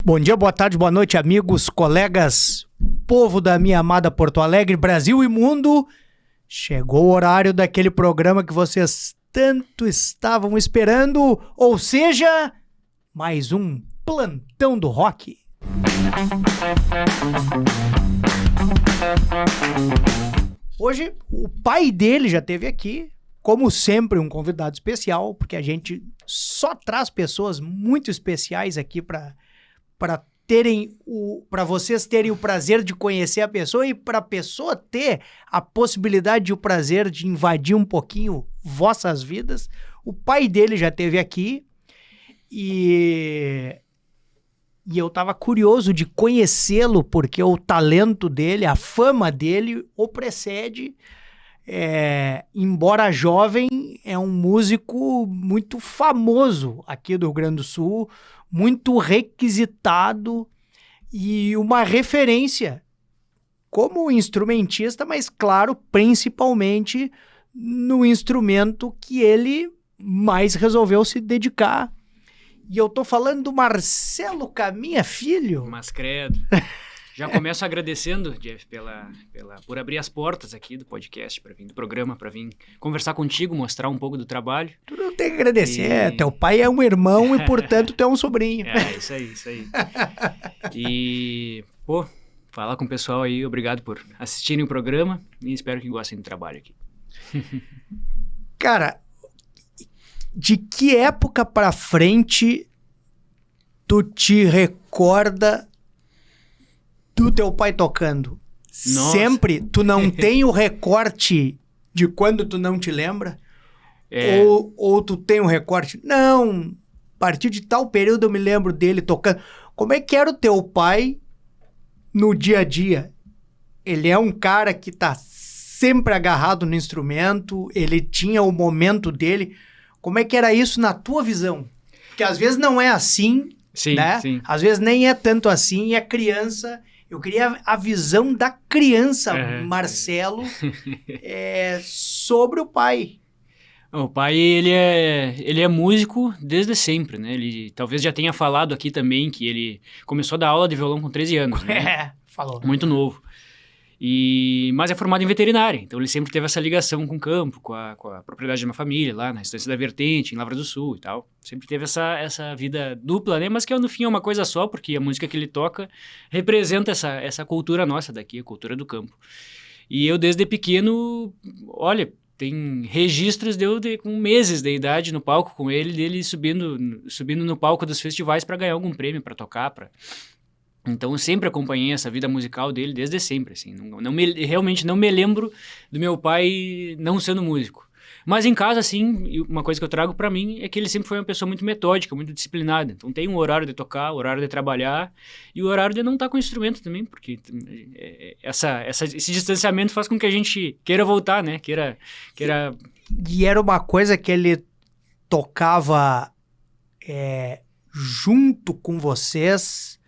Bom dia, boa tarde, boa noite, amigos, colegas, povo da minha amada Porto Alegre, Brasil e mundo. Chegou o horário daquele programa que vocês tanto estavam esperando, ou seja, mais um Plantão do Rock. Hoje, o pai dele já esteve aqui, como sempre, um convidado especial, porque a gente só traz pessoas muito especiais aqui para vocês terem o prazer de conhecer a pessoa e para a pessoa ter a possibilidade e o prazer de invadir um pouquinho vossas vidas. O pai dele já esteve aqui e eu estava curioso de conhecê-lo porque o talento dele, a fama dele o precede. Embora jovem, é um músico muito famoso aqui do Rio Grande do Sul, muito requisitado e uma referência como instrumentista, mas claro, principalmente no instrumento que ele mais resolveu se dedicar. E eu tô falando do Marcelo Caminha Filho. Mas credo. Já começo agradecendo, Jeff, por abrir as portas aqui do podcast, do programa, para vir conversar contigo, mostrar um pouco do trabalho. Tu não tem que agradecer, teu pai é um irmão e, portanto, tu é um sobrinho. Isso aí. E, falar com o pessoal aí, obrigado por assistirem o programa e espero que gostem do trabalho aqui. Cara, de que época pra frente tu te recorda do teu pai tocando? Nossa. Sempre? Tu não tem o recorte de quando tu não te lembra? Ou tu tem um recorte? Não, a partir de tal período eu me lembro dele tocando. Como é que era o teu pai no dia a dia? Ele é um cara que tá sempre agarrado no instrumento, ele tinha o momento dele. Como é que era isso na tua visão? Porque às vezes não é assim, sim, né? Sim. Às vezes nem é tanto assim, e a criança... Eu queria a visão da criança, Marcelo, sobre o pai. O pai, ele é músico desde sempre, né? Ele talvez já tenha falado aqui também que ele começou a dar aula de violão com 13 anos, né? Falou. Muito novo. Mas é formado em veterinária, então ele sempre teve essa ligação com o campo, com a propriedade de uma família, lá na Estância da Vertente, em Lavra do Sul e tal. Sempre teve essa vida dupla, né? Mas que no fim é uma coisa só, porque a música que ele toca representa essa cultura nossa daqui, a cultura do campo. E eu, desde pequeno, olha, tem registros com meses de idade no palco com ele, dele subindo no palco dos festivais para ganhar algum prêmio, para tocar, Então, eu sempre acompanhei essa vida musical dele desde sempre, assim. Realmente não me lembro do meu pai não sendo músico. Mas em casa, assim, uma coisa que eu trago pra mim é que ele sempre foi uma pessoa muito metódica, muito disciplinada. Então, tem um horário de tocar, horário de trabalhar e o horário de não estar com o instrumento também, porque esse distanciamento faz com que a gente queira voltar, né? Queira... E era uma coisa que ele tocava junto com vocês...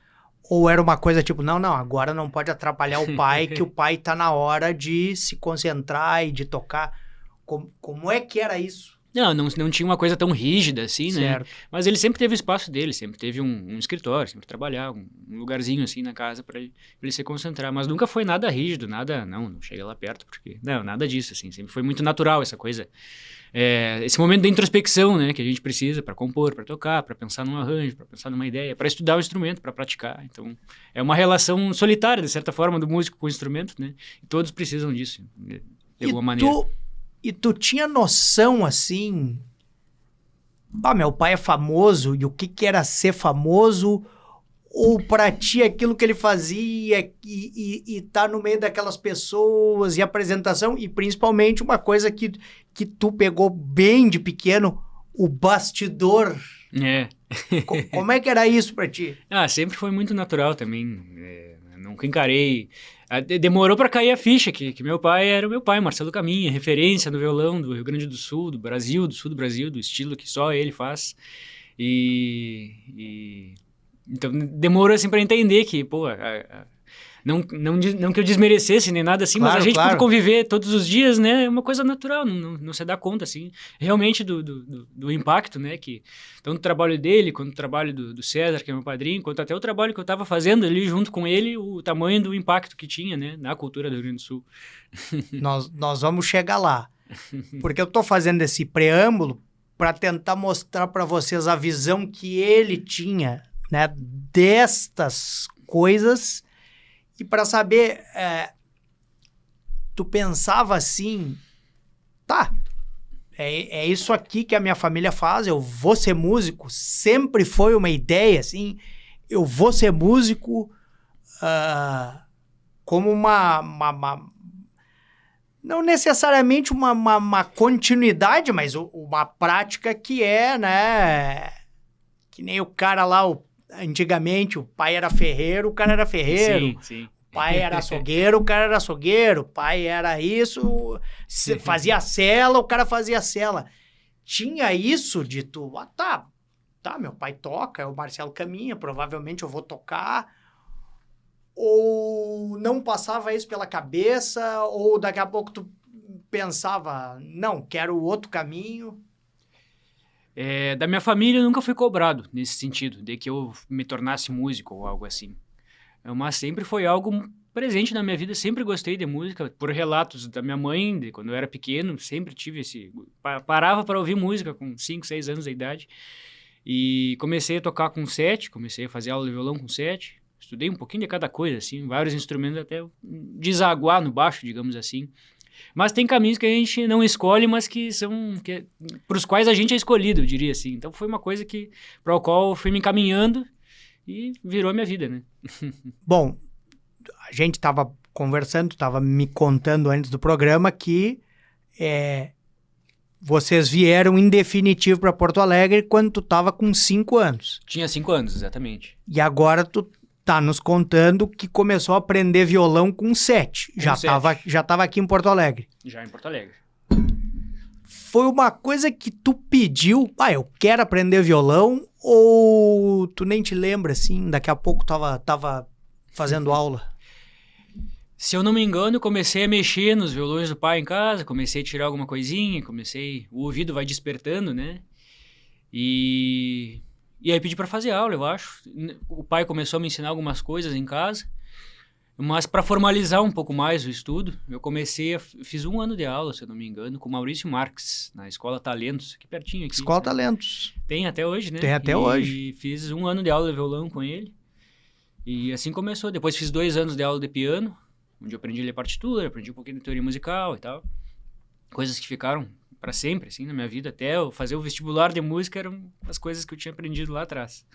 Ou era uma coisa tipo, não, agora não pode atrapalhar o pai, que o pai tá na hora de se concentrar e de tocar. Como é que era isso? Não tinha uma coisa tão rígida assim, certo. Né? Mas ele sempre teve o espaço dele, sempre teve um escritório, sempre trabalhar, um lugarzinho assim na casa para ele se concentrar. Mas nunca foi nada rígido, não chega lá perto, porque... Não, nada disso, assim. Sempre foi muito natural essa coisa. Esse momento da introspecção, né, que a gente precisa para compor, para tocar, para pensar num arranjo, para pensar numa ideia, para estudar o instrumento, para praticar. Então, é uma relação solitária, de certa forma, do músico com o instrumento, né? E todos precisam disso, de alguma maneira. E tu tinha noção, assim... meu pai é famoso, e o que era ser famoso... Ou pra ti aquilo que ele fazia e tá no meio daquelas pessoas e apresentação, e principalmente uma coisa que tu pegou bem de pequeno, o bastidor. Como é que era isso pra ti? Sempre foi muito natural também. Nunca encarei. Demorou pra cair a ficha que meu pai era o meu pai, Marcelo Caminha, referência no violão do Rio Grande do Sul, do Brasil, do sul do Brasil, do estilo que só ele faz. Então, demorou assim para entender que, Não que eu desmerecesse nem nada assim, mas a gente por conviver todos os dias, né, é uma coisa natural, não se dá conta, assim, realmente do impacto, né, que tanto o trabalho dele, quanto o trabalho do César, que é meu padrinho, quanto até o trabalho que eu estava fazendo ali junto com ele, o tamanho do impacto que tinha, né, na cultura do Rio Grande do Sul. Nós vamos chegar lá, porque eu tô fazendo esse preâmbulo para tentar mostrar para vocês a visão que ele tinha, né, destas coisas. E para saber, tu pensava assim, tá, é isso aqui que a minha família faz, eu vou ser músico, sempre foi uma ideia, assim, eu vou ser músico como não necessariamente uma continuidade, mas uma prática que né, que nem o cara lá, antigamente, o pai era ferreiro, o cara era ferreiro. Sim. O pai era açougueiro, o cara era açougueiro. O pai era isso, fazia cela, o cara fazia cela. Tinha isso de tu, tá, meu pai toca, o Marcelo caminha, provavelmente eu vou tocar. Ou não passava isso pela cabeça, ou daqui a pouco tu pensava, não, quero outro caminho. Da minha família eu nunca fui cobrado nesse sentido, de que eu me tornasse músico ou algo assim. Mas sempre foi algo presente na minha vida, sempre gostei de música, por relatos da minha mãe, de quando eu era pequeno, sempre tive parava para ouvir música com 5, 6 anos de idade, e comecei a tocar com 7, comecei a fazer aula de violão com 7, estudei um pouquinho de cada coisa, assim, vários instrumentos até desaguar no baixo, digamos assim. Mas tem caminhos que a gente não escolhe, mas que são para os quais a gente é escolhido, eu diria assim. Então foi uma coisa para o qual eu fui me encaminhando e virou a minha vida, né? Bom, a gente estava conversando, estava me contando antes do programa que vocês vieram em definitivo para Porto Alegre quando tu estava com 5 anos. Tinha 5 anos, exatamente. E agora tu tá nos contando que começou a aprender violão com 7. Já estava aqui em Porto Alegre. Já em Porto Alegre. Foi uma coisa que tu pediu, eu quero aprender violão, ou tu nem te lembra, assim, daqui a pouco tava fazendo aula? Se eu não me engano, eu comecei a mexer nos violões do pai em casa, comecei a tirar alguma coisinha, o ouvido vai despertando, né? E aí pedi para fazer aula, eu acho. O pai começou a me ensinar algumas coisas em casa, mas para formalizar um pouco mais o estudo, fiz 1 ano de aula, se eu não me engano, com Maurício Marques, na Escola Talentos, aqui pertinho. Escola Talentos. Tem até hoje, né? Tem até hoje. E fiz 1 ano de aula de violão com ele, e assim começou. Depois fiz 2 anos de aula de piano, onde eu aprendi a ler partitura, aprendi um pouquinho de teoria musical e tal. Coisas que ficaram para sempre, assim, na minha vida. Até eu fazer o vestibular de música eram as coisas que eu tinha aprendido lá atrás.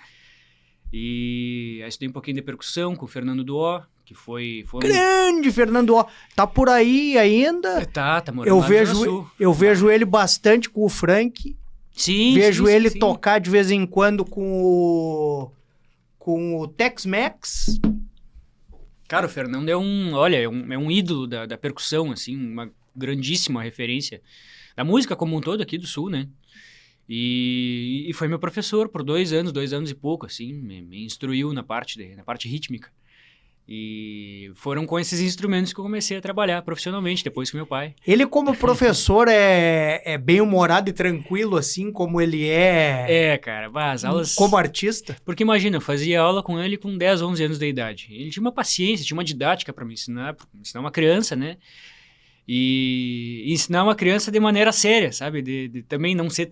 E aí estudei um pouquinho de percussão com o Fernando Duó, que foi Grande Fernando Duó! Tá por aí ainda? Tá morando lá no Rio Sul. Eu vejo ele bastante com o Frank. Sim, vejo ele sim. tocar de vez em quando com o Tex-Mex. Cara, o Fernando é um ídolo da percussão, assim, uma grandíssima referência da música como um todo aqui do Sul, né? E foi meu professor por 2 anos e pouco, assim, me instruiu na parte rítmica. E foram com esses instrumentos que eu comecei a trabalhar profissionalmente, depois com meu pai. Ele como professor é bem humorado e tranquilo, assim, como ele é... cara, as aulas... Como artista? Porque imagina, eu fazia aula com ele com 10, 11 anos de idade. Ele tinha uma paciência, tinha uma didática para me ensinar uma criança, né? E ensinar uma criança de maneira séria, sabe? De também não ser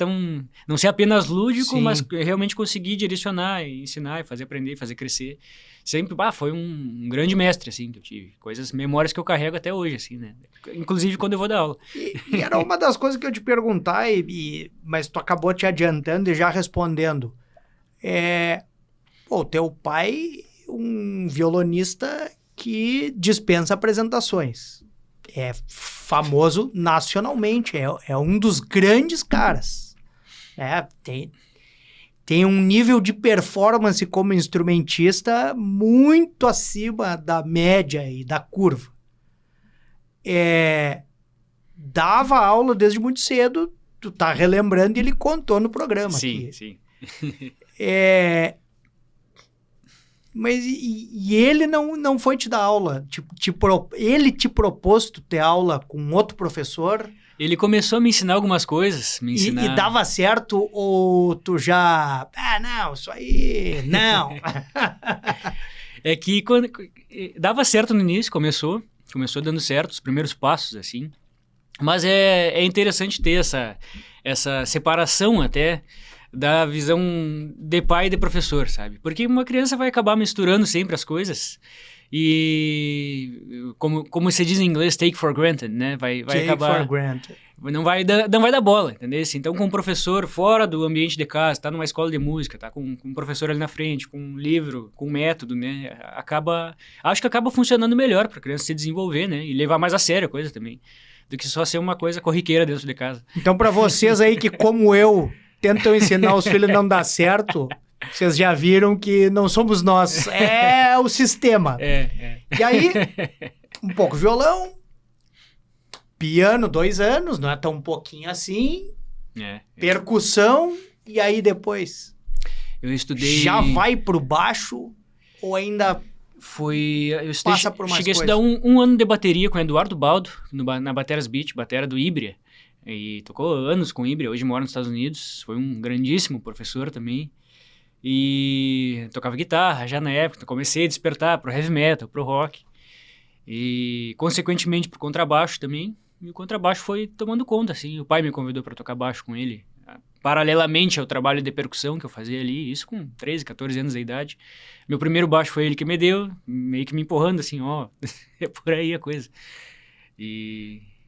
apenas lúdico, sim, mas realmente conseguir direcionar, e ensinar, e fazer aprender, e fazer crescer. Sempre, foi um grande mestre, assim, que eu tive. Memórias que eu carrego até hoje, assim, né? Inclusive quando eu vou dar aula. E era uma das coisas que eu te perguntar, mas tu acabou te adiantando e já respondendo. Teu pai, um violonista que dispensa apresentações. É famoso nacionalmente, é um dos grandes caras. Tem um nível de performance como instrumentista muito acima da média e da curva. Dava aula desde muito cedo, tu tá relembrando e ele contou no programa. Sim, aqui. sim. Mas e ele não foi te dar aula? Ele te propôs tu ter aula com outro professor? Ele começou a me ensinar algumas coisas, E dava certo ou tu já... Ah, não, isso aí... Não. É que dava certo no início, começou dando certo, os primeiros passos, assim. Mas é interessante ter essa separação até da visão de pai e de professor, sabe? Porque uma criança vai acabar misturando sempre as coisas e, como se diz em inglês, take for granted, né? Vai acabar... Take for granted. Não vai dar bola, entendeu? Então, com um professor fora do ambiente de casa, tá numa escola de música, tá com um professor ali na frente, com um livro, com um método, né? Acho que acaba funcionando melhor para a criança se desenvolver, né? E levar mais a sério a coisa também, do que só ser uma coisa corriqueira dentro de casa. Então, para vocês aí que, como eu, tentam ensinar os filhos e não dá certo, vocês já viram que não somos nós, é o sistema. E aí, um pouco violão, piano, 2 anos, não é tão pouquinho assim, percussão, e aí depois? Eu estudei... Já vai pro baixo ou ainda... Passa por mais cheguei a estudar um ano de bateria com o Eduardo Baldo, na Bateras Beat, batera do Ibria. E tocou anos com o Ibria, hoje mora nos Estados Unidos. Foi um grandíssimo professor também. E tocava guitarra já na época. Comecei a despertar pro heavy metal, pro rock. E, consequentemente, pro contrabaixo também. E o contrabaixo foi tomando conta, assim. O pai me convidou para tocar baixo com ele. Paralelamente ao trabalho de percussão que eu fazia ali, isso com 13, 14 anos de idade. Meu primeiro baixo foi ele que me deu, meio que me empurrando assim, é por aí a coisa.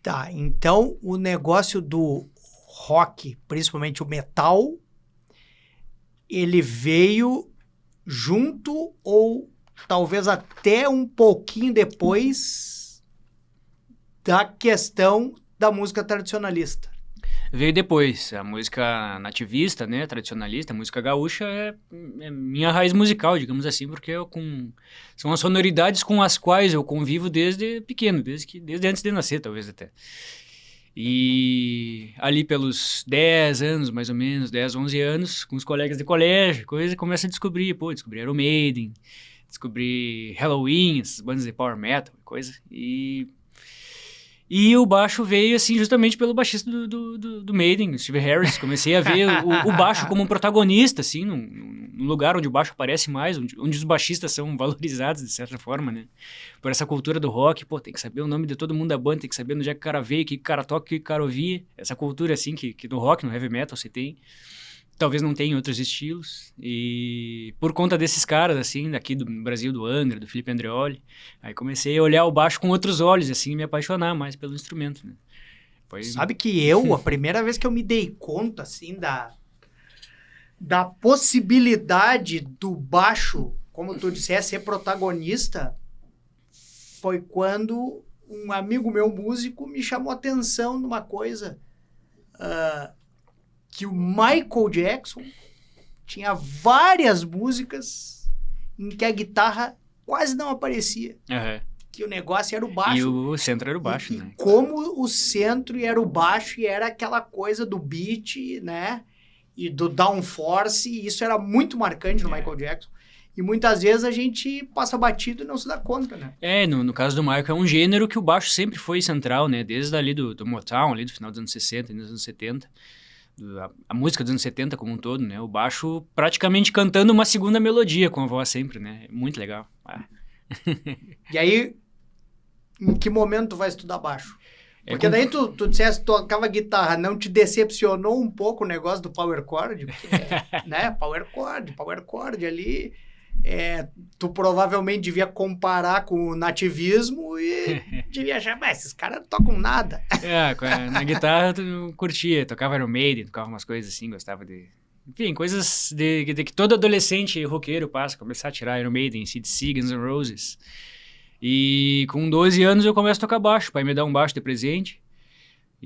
Tá, então o negócio do rock, principalmente o metal, ele veio junto ou talvez até um pouquinho depois da questão da música tradicionalista? Veio depois. A música nativista, né, tradicionalista, a música gaúcha é minha raiz musical, digamos assim, porque são as sonoridades com as quais eu convivo desde pequeno, desde antes de nascer, talvez até. E ali pelos 10 anos, mais ou menos, 10, 11 anos, com os colegas de colégio, começa a descobrir Iron Maiden, descobri Halloween, essas bandas de power metal, coisa, E o baixo veio, assim, justamente pelo baixista do Maiden, Steve Harris. Comecei a ver o baixo como um protagonista, assim, num lugar onde o baixo aparece mais, onde os baixistas são valorizados, de certa forma, né? Por essa cultura do rock, tem que saber o nome de todo mundo da banda, tem que saber onde é que o cara veio, o que o cara toca, o que o cara ouvia. Essa cultura, assim, que no rock, no heavy metal, você tem. Talvez não tenha em outros estilos. E por conta desses caras, assim, daqui do Brasil, do Angra, do Felipe Andreoli, aí comecei a olhar o baixo com outros olhos, assim, e me apaixonar mais pelo instrumento, né? Sabe que a primeira vez que eu me dei conta, assim, da possibilidade do baixo, como tu disseste, ser protagonista, foi quando um amigo meu músico me chamou a atenção numa coisa... que o Michael Jackson tinha várias músicas em que a guitarra quase não aparecia. Uhum. Que o negócio era o baixo. E o centro era o baixo, né? Como o centro era o baixo e era aquela coisa do beat, né? E do downforce, e isso era muito marcante no Michael Jackson. E muitas vezes a gente passa batido e não se dá conta, né? No caso do Michael, é um gênero que o baixo sempre foi central, né? Desde ali do Motown, ali do final dos anos 60 e dos anos 70. A música dos anos 70 como um todo, né? O baixo praticamente cantando uma segunda melodia com a voz sempre, né? Muito legal. E aí, em que momento tu vai estudar baixo? Porque daí tu disseste que tocava guitarra, não te decepcionou um pouco o negócio do power chord? Porque, né? Power chord ali... tu provavelmente devia comparar com o nativismo e devia achar, mas esses caras não tocam nada. Na guitarra eu curtia, tocava Iron Maiden, tocava umas coisas assim, gostava de... Enfim, coisas de que todo adolescente roqueiro passa, começar a tirar Iron Maiden, AC/DC, Guns N' Roses. E com 12 anos eu começo a tocar baixo, o pai me dá um baixo de presente.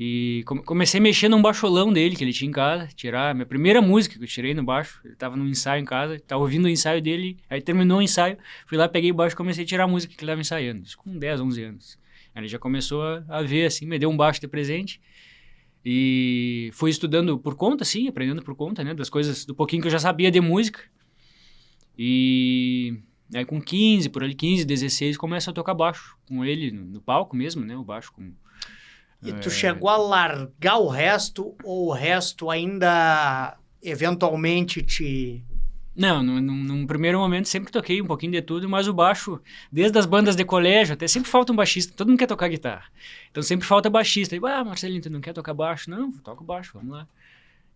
E comecei a mexer num baixolão dele, que ele tinha em casa, tirar a minha primeira música que eu tirei no baixo. Ele tava num ensaio em casa, tava ouvindo o ensaio dele, aí terminou o ensaio, fui lá, peguei o baixo e comecei a tirar a música que ele tava ensaiando. Isso com 10, 11 anos. Aí ele já começou a ver, assim, me deu um baixo de presente. E fui estudando por conta, assim, aprendendo por conta, né, das coisas, do pouquinho que eu já sabia de música. E Aí com 15, por ali 15, 16, começo a tocar baixo com ele no palco mesmo, né? O baixo com... E tu chegou a largar o resto ou o resto ainda eventualmente te... Não, num primeiro momento sempre toquei um pouquinho de tudo, mas o baixo, desde as bandas de colégio, até sempre falta um baixista, todo mundo quer tocar guitarra. Então sempre falta baixista. E, Marcelinho, tu não quer tocar baixo? Não, toco baixo, vamos lá.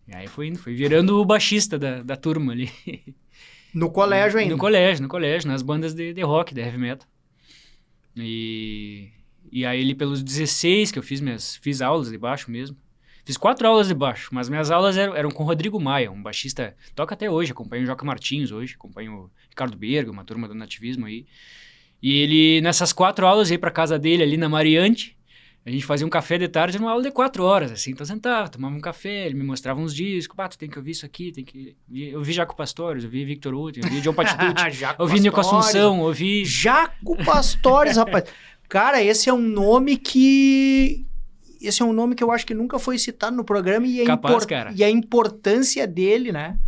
E aí foi virando o baixista da turma ali. No colégio ainda? No colégio, nas bandas de rock, de heavy metal. E aí ali pelos 16 que eu fiz aulas de baixo mesmo. Fiz 4 aulas de baixo, mas minhas aulas eram com o Rodrigo Maia, um baixista, toca até hoje, acompanho o Joca Martins hoje, acompanho o Ricardo Berga, uma turma do nativismo aí. E ele, nessas 4 aulas, ia pra casa dele ali na Mariante, a gente fazia um café de tarde, uma aula de 4 horas, assim, então sentava, tomava um café, ele me mostrava uns discos, tu tem que ouvir isso aqui, tem que... Eu vi Jaco Pastorius, eu vi Victor Uten, eu vi John Patitucci, eu vi Nico Assunção, eu vi... Jaco Pastorius, rapaz. Cara, esse é um nome que eu acho que nunca foi citado no programa e a importância dele, né?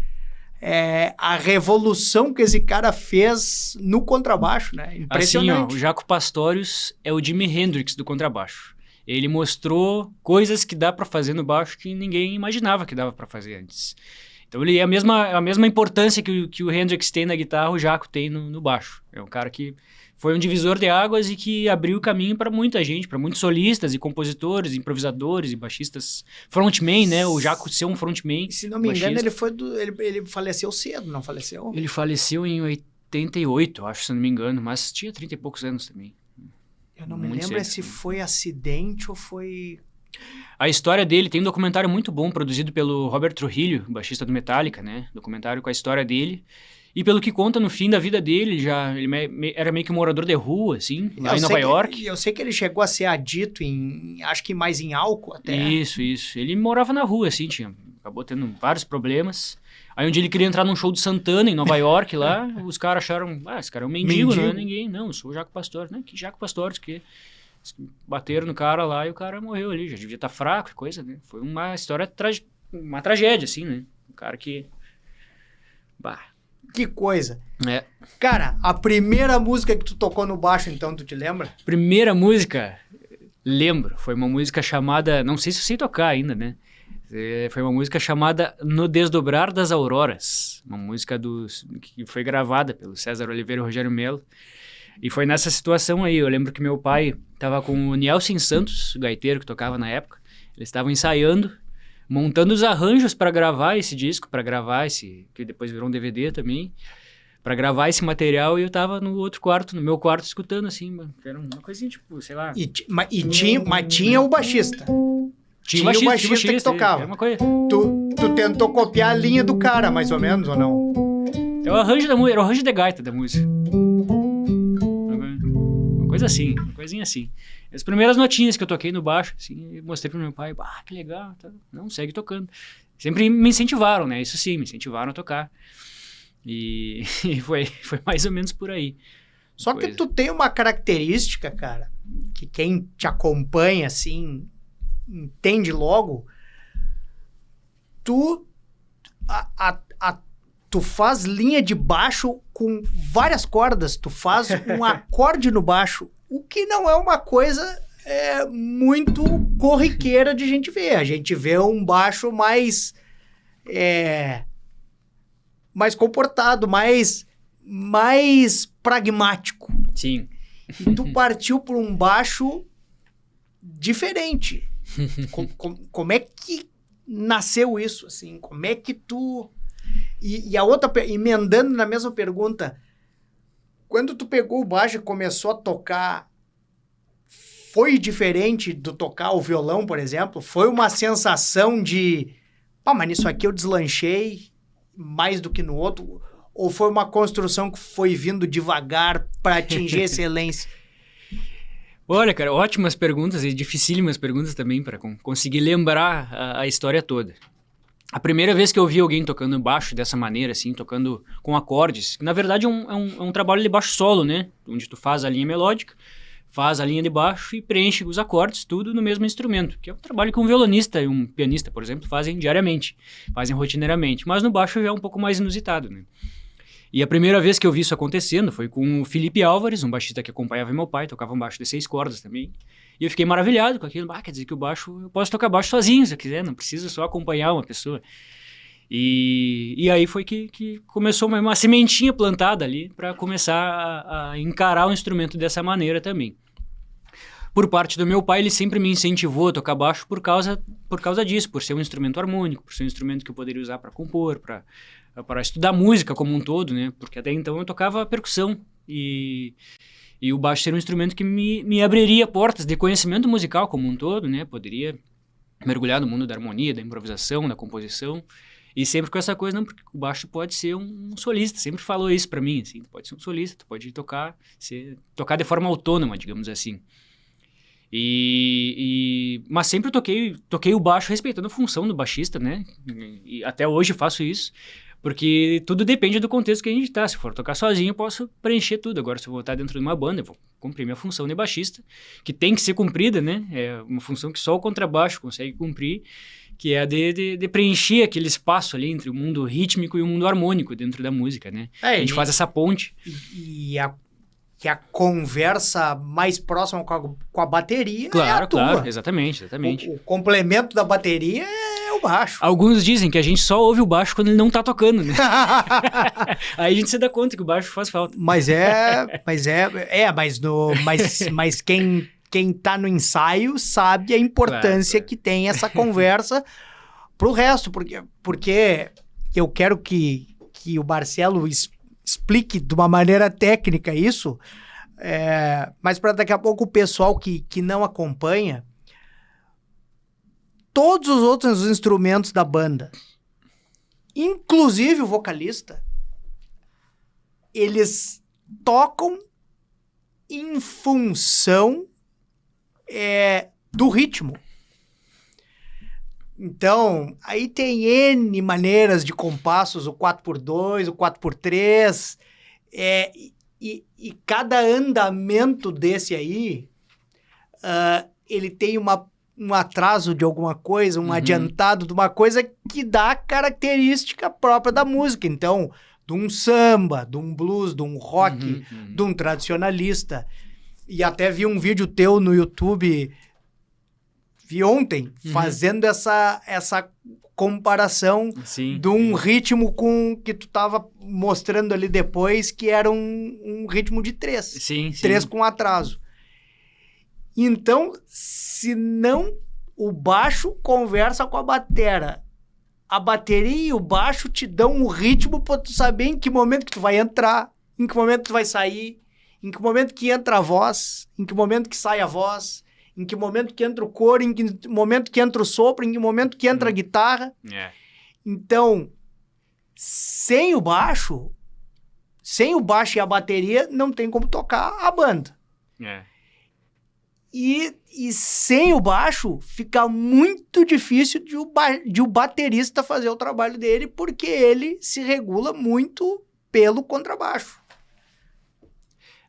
A revolução que esse cara fez no contrabaixo, né? Impressionante. Assim, ó, o Jaco Pastorius é o Jimi Hendrix do contrabaixo. Ele mostrou coisas que dá pra fazer no baixo que ninguém imaginava que dava pra fazer antes. Então ele é a mesma importância que o Hendrix tem na guitarra, o Jaco tem no baixo. É um cara que foi um divisor de águas e que abriu o caminho para muita gente, para muitos solistas e compositores, improvisadores e baixistas. Frontman, né? O Jaco ser um frontman. Se não me engano, ele faleceu cedo, não faleceu? Ele faleceu em 88, acho, se não me engano, mas tinha 30 e poucos anos também. Eu não me lembro se foi acidente ou foi... A história dele, tem um documentário muito bom produzido pelo Robert Trujillo, baixista do Metallica, né? Documentário com a história dele. E pelo que conta, no fim da vida dele, ele era meio que um morador de rua, assim, lá em Nova York. Eu sei que ele chegou a ser adito acho que mais em álcool até. Isso. Ele morava na rua, assim, acabou tendo vários problemas. Aí um dia ele queria entrar num show do Santana, em Nova York, lá, os caras acharam, esse cara é um mendigo, não é ninguém. Não, eu sou o Jaco Pastorius. Né? Que Jaco Pastorius, que bateram no cara lá e o cara morreu ali, já devia estar fraco e coisa, né? Foi uma história, uma tragédia, assim, né? Um cara que... Que coisa. É. Cara, a primeira música que tu tocou no baixo, então, tu te lembra? Primeira música, lembro. Foi uma música chamada... Não sei se eu sei tocar ainda, né? Foi uma música chamada No Desdobrar das Auroras. Uma música que foi gravada pelo César Oliveira e Rogério Melo. E foi nessa situação aí. Eu lembro que meu pai estava com o Nielsen Santos, o gaiteiro que tocava na época. Eles estavam ensaiando, montando os arranjos para gravar esse disco, para gravar que depois virou um DVD também, para gravar esse material, e eu tava no outro quarto, no meu quarto, escutando assim, mano. Era uma coisinha tipo, sei lá. Mas tinha o baixista. Tinha o baixista que tocava. Uma coisa... Tu tentou copiar a linha do cara, mais ou menos, ou não? É o arranjo da música, era o arranjo de gaita da música. Uma coisa assim, uma coisinha assim. As primeiras notinhas que eu toquei no baixo, assim, eu mostrei pro meu pai, que legal, tá. Não, segue tocando. Sempre me incentivaram, né? Isso sim, me incentivaram a tocar. E foi mais ou menos por aí. Só que tu tem uma característica, cara, que quem te acompanha, assim, entende logo. Tu faz linha de baixo com várias cordas. Tu faz um acorde no baixo, o que não é uma coisa muito corriqueira de gente ver. A gente vê um baixo mais comportado, mais pragmático. Sim. E tu partiu por um baixo diferente. Como é que nasceu isso, assim? Como é que tu... E a outra, emendando na mesma pergunta, quando tu pegou o baixo e começou a tocar, foi diferente do tocar o violão, por exemplo? Foi uma sensação de, mas nisso aqui eu deslanchei mais do que no outro? Ou foi uma construção que foi vindo devagar para atingir excelência? Olha, cara, ótimas perguntas e dificílimas perguntas também para conseguir lembrar a história toda. A primeira vez que eu vi alguém tocando baixo dessa maneira, assim, tocando com acordes, que na verdade é um trabalho de baixo solo, né? Onde tu faz a linha melódica, faz a linha de baixo e preenche os acordes, tudo no mesmo instrumento, que é um trabalho que um violonista e um pianista, por exemplo, fazem diariamente, fazem rotineiramente, mas no baixo já é um pouco mais inusitado, né? E a primeira vez que eu vi isso acontecendo foi com o Felipe Álvares, um baixista que acompanhava meu pai, tocava um baixo de 6 cordas também. E eu fiquei maravilhado com aquilo. Quer dizer que o baixo, eu posso tocar baixo sozinho se eu quiser, não preciso só acompanhar uma pessoa. E aí foi que começou uma sementinha plantada ali para começar a encarar o instrumento dessa maneira também. Por parte do meu pai, ele sempre me incentivou a tocar baixo por causa disso, por ser um instrumento harmônico, por ser um instrumento que eu poderia usar para compor, para estudar música como um todo, né? Porque até então eu tocava percussão e o baixo ser um instrumento que me abriria portas de conhecimento musical como um todo, né? Poderia mergulhar no mundo da harmonia, da improvisação, da composição. E sempre com essa coisa, não, porque o baixo pode ser um solista. Sempre falou isso para mim, assim, tu pode ser um solista, tu pode tocar de forma autônoma, digamos assim. Mas sempre toquei o baixo respeitando a função do baixista, né? E até hoje faço isso, porque tudo depende do contexto que a gente tá. Se for tocar sozinho, eu posso preencher tudo. Agora, se eu vou estar dentro de uma banda, eu vou cumprir minha função de baixista, que tem que ser cumprida, né? É uma função que só o contrabaixo consegue cumprir, que é a de preencher aquele espaço ali entre o mundo rítmico e o mundo harmônico dentro da música, né? A gente faz essa ponte. Que a conversa mais próxima com a bateria claro, é a tua. Claro, exatamente. O complemento da bateria é o baixo. Alguns dizem que a gente só ouve o baixo quando ele não tá tocando, né? Aí a gente se dá conta que o baixo faz falta. Mas quem tá no ensaio sabe a importância que tem essa conversa pro resto, porque eu quero que o Marcelo explique de uma maneira técnica isso, mas para daqui a pouco o pessoal que não acompanha, todos os outros instrumentos da banda, inclusive o vocalista, eles tocam em função do ritmo. Então, aí tem N maneiras de compassos, o 4x2, o 4x3, e cada andamento desse aí, ele tem um atraso de alguma coisa, um adiantado de uma coisa que dá a característica própria da música. Então, de um samba, de um blues, de um rock, de um tradicionalista. E até vi um vídeo teu no YouTube, vi ontem, fazendo essa comparação de um ritmo que tu tava mostrando ali depois, que era um ritmo de 3. Sim. 3 com atraso. Então, se não o baixo conversa com a batera, a bateria e o baixo te dão o ritmo pra tu saber em que momento que tu vai entrar, em que momento tu vai sair, em que momento que entra a voz, em que momento que sai a voz, em que momento que entra o coro, em que momento que entra o sopro, em que momento que entra a guitarra. Então, sem o baixo e a bateria, não tem como tocar a banda. E sem o baixo, fica muito difícil de o baterista fazer o trabalho dele, porque ele se regula muito pelo contrabaixo.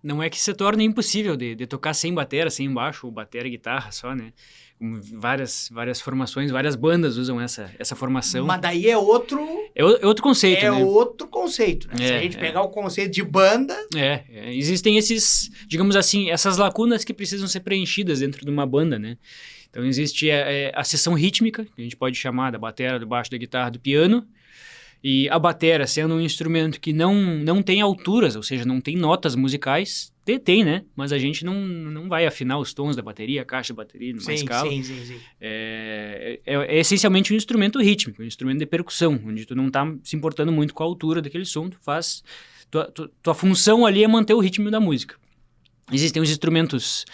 Não é que se torne impossível de tocar sem batera, sem baixo, ou batera e guitarra só, né? Várias formações, várias bandas usam essa formação. Mas daí é outro... É outro conceito, né? É outro conceito, né? Se a gente pegar o conceito de banda... Existem esses, digamos assim, essas lacunas que precisam ser preenchidas dentro de uma banda, né? Então existe a seção rítmica, que a gente pode chamar da batera, do baixo, da guitarra, do piano. E a batera, sendo um instrumento que não tem alturas, ou seja, não tem notas musicais, tem, né? Mas a gente não vai afinar os tons da bateria, a caixa da bateria, numa escala. Sim. É essencialmente um instrumento rítmico, um instrumento de percussão, onde tu não tá se importando muito com a altura daquele som, tu faz... Tua função ali é manter o ritmo da música. Existem os instrumentos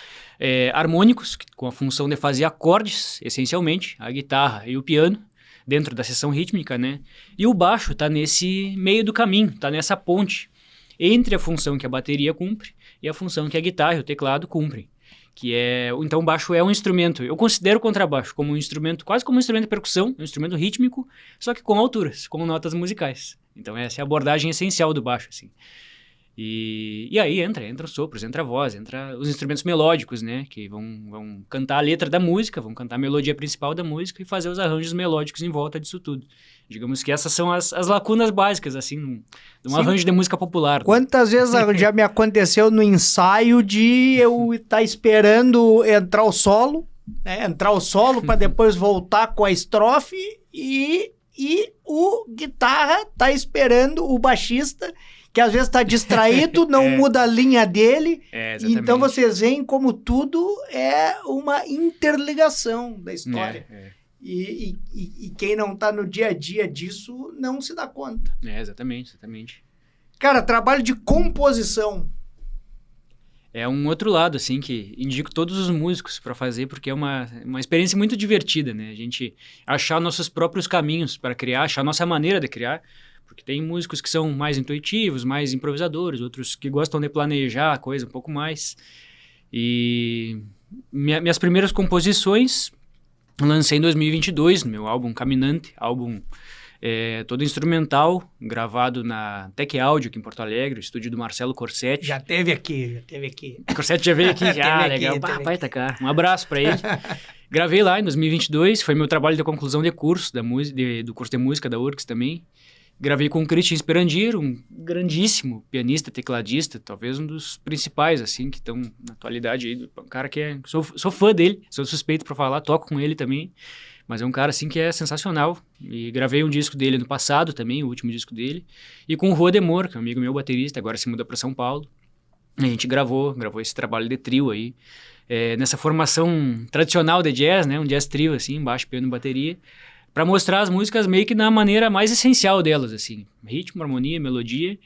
harmônicos, com a função de fazer acordes, essencialmente, a guitarra e o piano, dentro da seção rítmica, né? E o baixo está nesse meio do caminho, está nessa ponte entre a função que a bateria cumpre e a função que a guitarra e o teclado cumprem. Então o baixo é um instrumento, eu considero o contrabaixo como um instrumento, quase como um instrumento de percussão, um instrumento rítmico, só que com alturas, com notas musicais. Então essa é a abordagem essencial do baixo, assim. E aí entra os sopros, entra a voz, entra os instrumentos melódicos, né? Que vão cantar a letra da música, vão cantar a melodia principal da música e fazer os arranjos melódicos em volta disso tudo. Digamos que essas são as lacunas básicas, assim, de um arranjo de música popular. Né? Quantas vezes já me aconteceu no ensaio de eu estar esperando entrar o solo, né? Entrar o solo para depois voltar com a estrofe e o guitarra tá esperando o baixista, que às vezes tá distraído, não muda a linha dele. Então vocês veem como tudo é uma interligação da história. E quem não tá no dia a dia disso não se dá conta. Exatamente. Cara, trabalho de composição. É um outro lado, assim, que indico todos os músicos para fazer, porque é uma experiência muito divertida, né? A gente achar nossos próprios caminhos para criar, achar a nossa maneira de criar, porque tem músicos que são mais intuitivos, mais improvisadores, outros que gostam de planejar a coisa um pouco mais. E minhas primeiras composições lancei em 2022, no meu álbum Caminante, álbum todo instrumental, gravado na Tec Áudio aqui em Porto Alegre, o estúdio do Marcelo Corsetti. Já teve aqui. Corsetti já veio aqui, já, legal. Vai tacar. Um abraço para ele. Gravei lá em 2022, foi meu trabalho de conclusão de curso, do curso de música da URGS também. Gravei com o Christian Sperandier, um grandíssimo pianista, tecladista, talvez um dos principais, assim, que estão na atualidade aí. Um cara que sou fã dele, sou suspeito para falar, toco com ele também. Mas é um cara, assim, que é sensacional. E gravei um disco dele no passado também, o último disco dele. E com o Rô Demor, que é um amigo meu baterista, agora se muda para São Paulo. A gente gravou esse trabalho de trio aí. Nessa formação tradicional de jazz, né? Um jazz trio, assim, baixo, piano e bateria. Para mostrar as músicas meio que na maneira mais essencial delas, assim. Ritmo, harmonia, melodia.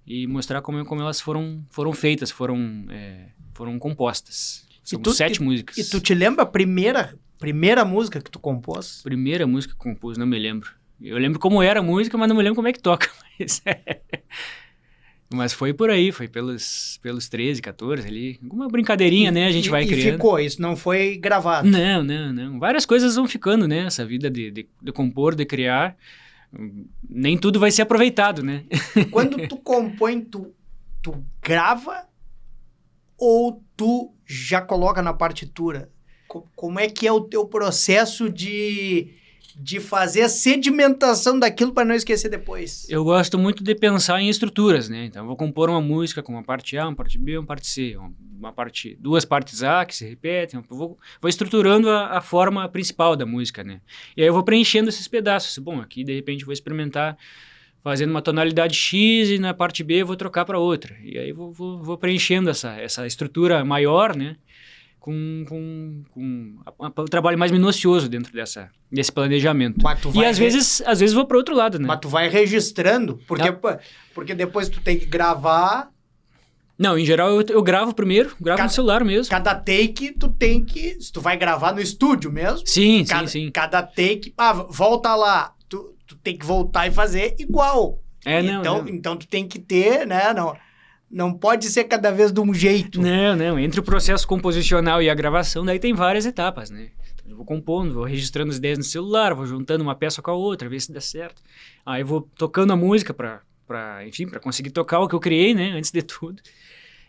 E mostrar como elas foram feitas, foram compostas. São 7 músicas. E tu te lembra a primeira música que tu compôs? Primeira música que compôs, não me lembro. Eu lembro como era a música, mas não me lembro como é que toca. Mas foi por aí, foi pelos 13, 14 ali. Alguma brincadeirinha, né? A gente vai criando. E ficou, isso não foi gravado? Não. Várias coisas vão ficando, né? Essa vida de compor, de criar. Nem tudo vai ser aproveitado, né? Quando tu compõe, tu grava ou tu já coloca na partitura? Como é que é o teu processo de fazer a sedimentação daquilo para não esquecer depois? Eu gosto muito de pensar em estruturas, né? Então, eu vou compor uma música com uma parte A, uma parte B, uma parte C, duas partes A que se repetem. Vou estruturando a forma principal da música, né? E aí eu vou preenchendo esses pedaços. Bom, aqui, de repente, eu vou experimentar fazendo uma tonalidade X e na parte B eu vou trocar para outra. E aí vou preenchendo essa estrutura maior, né? Com um trabalho mais minucioso dentro desse planejamento. E às vezes vou para outro lado, né? Mas tu vai registrando, porque depois tu tem que gravar. Não, em geral eu gravo primeiro, no celular mesmo. Cada take tu tem que... Se tu vai gravar no estúdio mesmo... Sim. Cada take... volta lá. Tu tem que voltar e fazer igual. Então tu tem que ter, né? Não pode ser cada vez de um jeito. Não. Entre o processo composicional e a gravação, daí tem várias etapas, né? Então, eu vou compondo, vou registrando as ideias no celular, vou juntando uma peça com a outra, ver se dá certo. Aí eu vou tocando a música para conseguir tocar o que eu criei, né? Antes de tudo.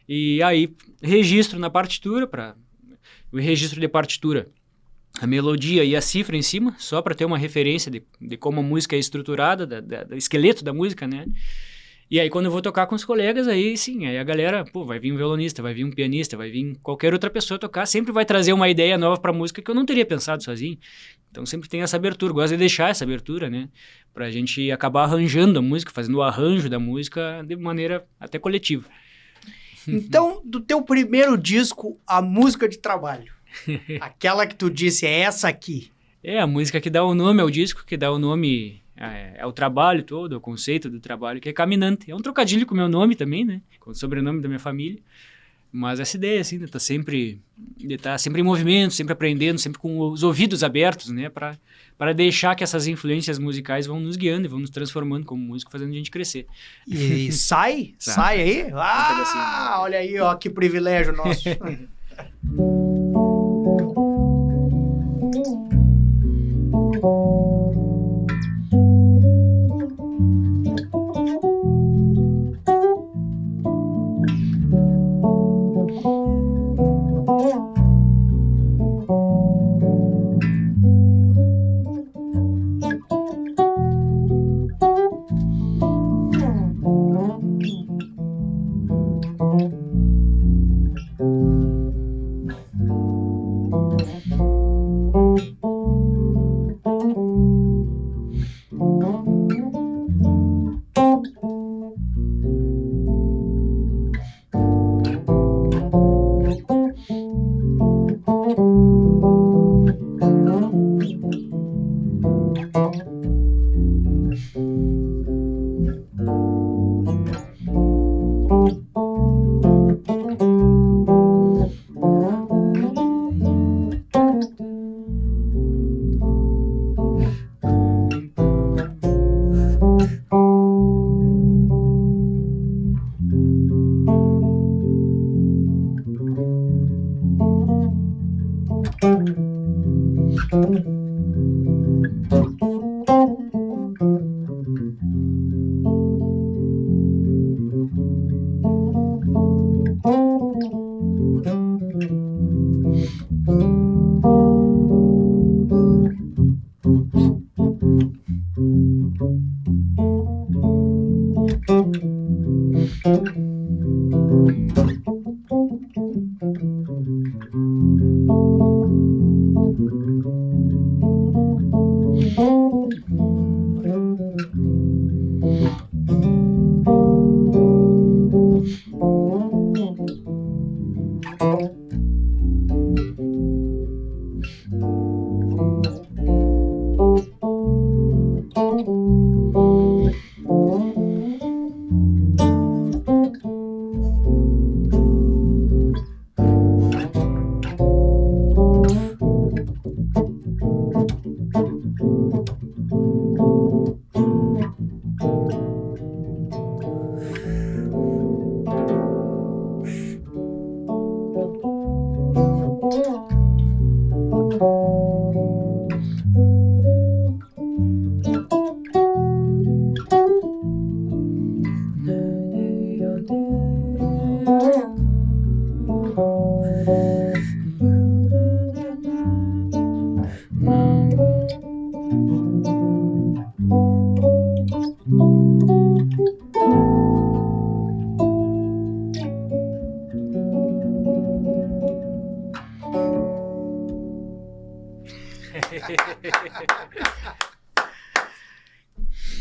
E aí registro na partitura, o registro de partitura, a melodia e a cifra em cima, só para ter uma referência de como a música é estruturada, do esqueleto da música, né? E aí, quando eu vou tocar com os colegas, aí sim, aí a galera, vai vir um violonista, vai vir um pianista, vai vir qualquer outra pessoa tocar, sempre vai trazer uma ideia nova pra música que eu não teria pensado sozinho. Então, sempre tem essa abertura, gosto de deixar essa abertura, né? Pra gente acabar arranjando a música, fazendo o arranjo da música de maneira até coletiva. Então, do teu primeiro disco, a música de trabalho, aquela que tu disse, é essa aqui. É a música que dá o nome ao disco, que dá o nome... É o trabalho todo, o conceito do trabalho, que é Caminante. É um trocadilho com o meu nome também, né? Com o sobrenome da minha família. Mas essa ideia, assim, de estar sempre em movimento, sempre aprendendo, sempre com os ouvidos abertos, né? Para deixar que essas influências musicais vão nos guiando e vão nos transformando como músico, fazendo a gente crescer. E sai? Sai aí? Olha aí, ó, que privilégio nosso.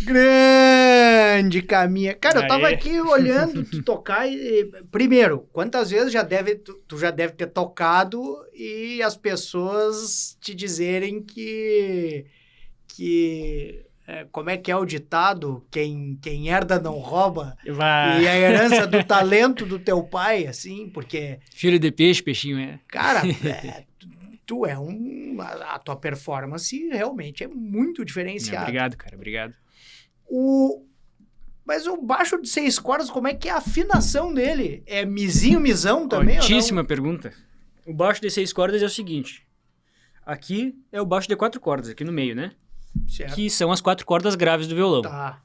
Grande Caminha. Cara, eu tava aqui olhando tu tocar e... Primeiro, quantas vezes tu já deve ter tocado e as pessoas te dizerem que como é que é o ditado? Quem herda não rouba. Vai. E a herança do talento do teu pai, assim, porque... Filho de peixe, peixinho é. Cara, tu é a tua performance realmente é muito diferenciada. Obrigado, cara, obrigado. Mas o baixo de 6 cordas, como é que é a afinação dele? É mizinho, misão também? Ótima pergunta. O baixo de 6 cordas é o seguinte. Aqui é o baixo de 4 cordas, aqui no meio, né? Certo. Que são as 4 cordas graves do violão. Tá.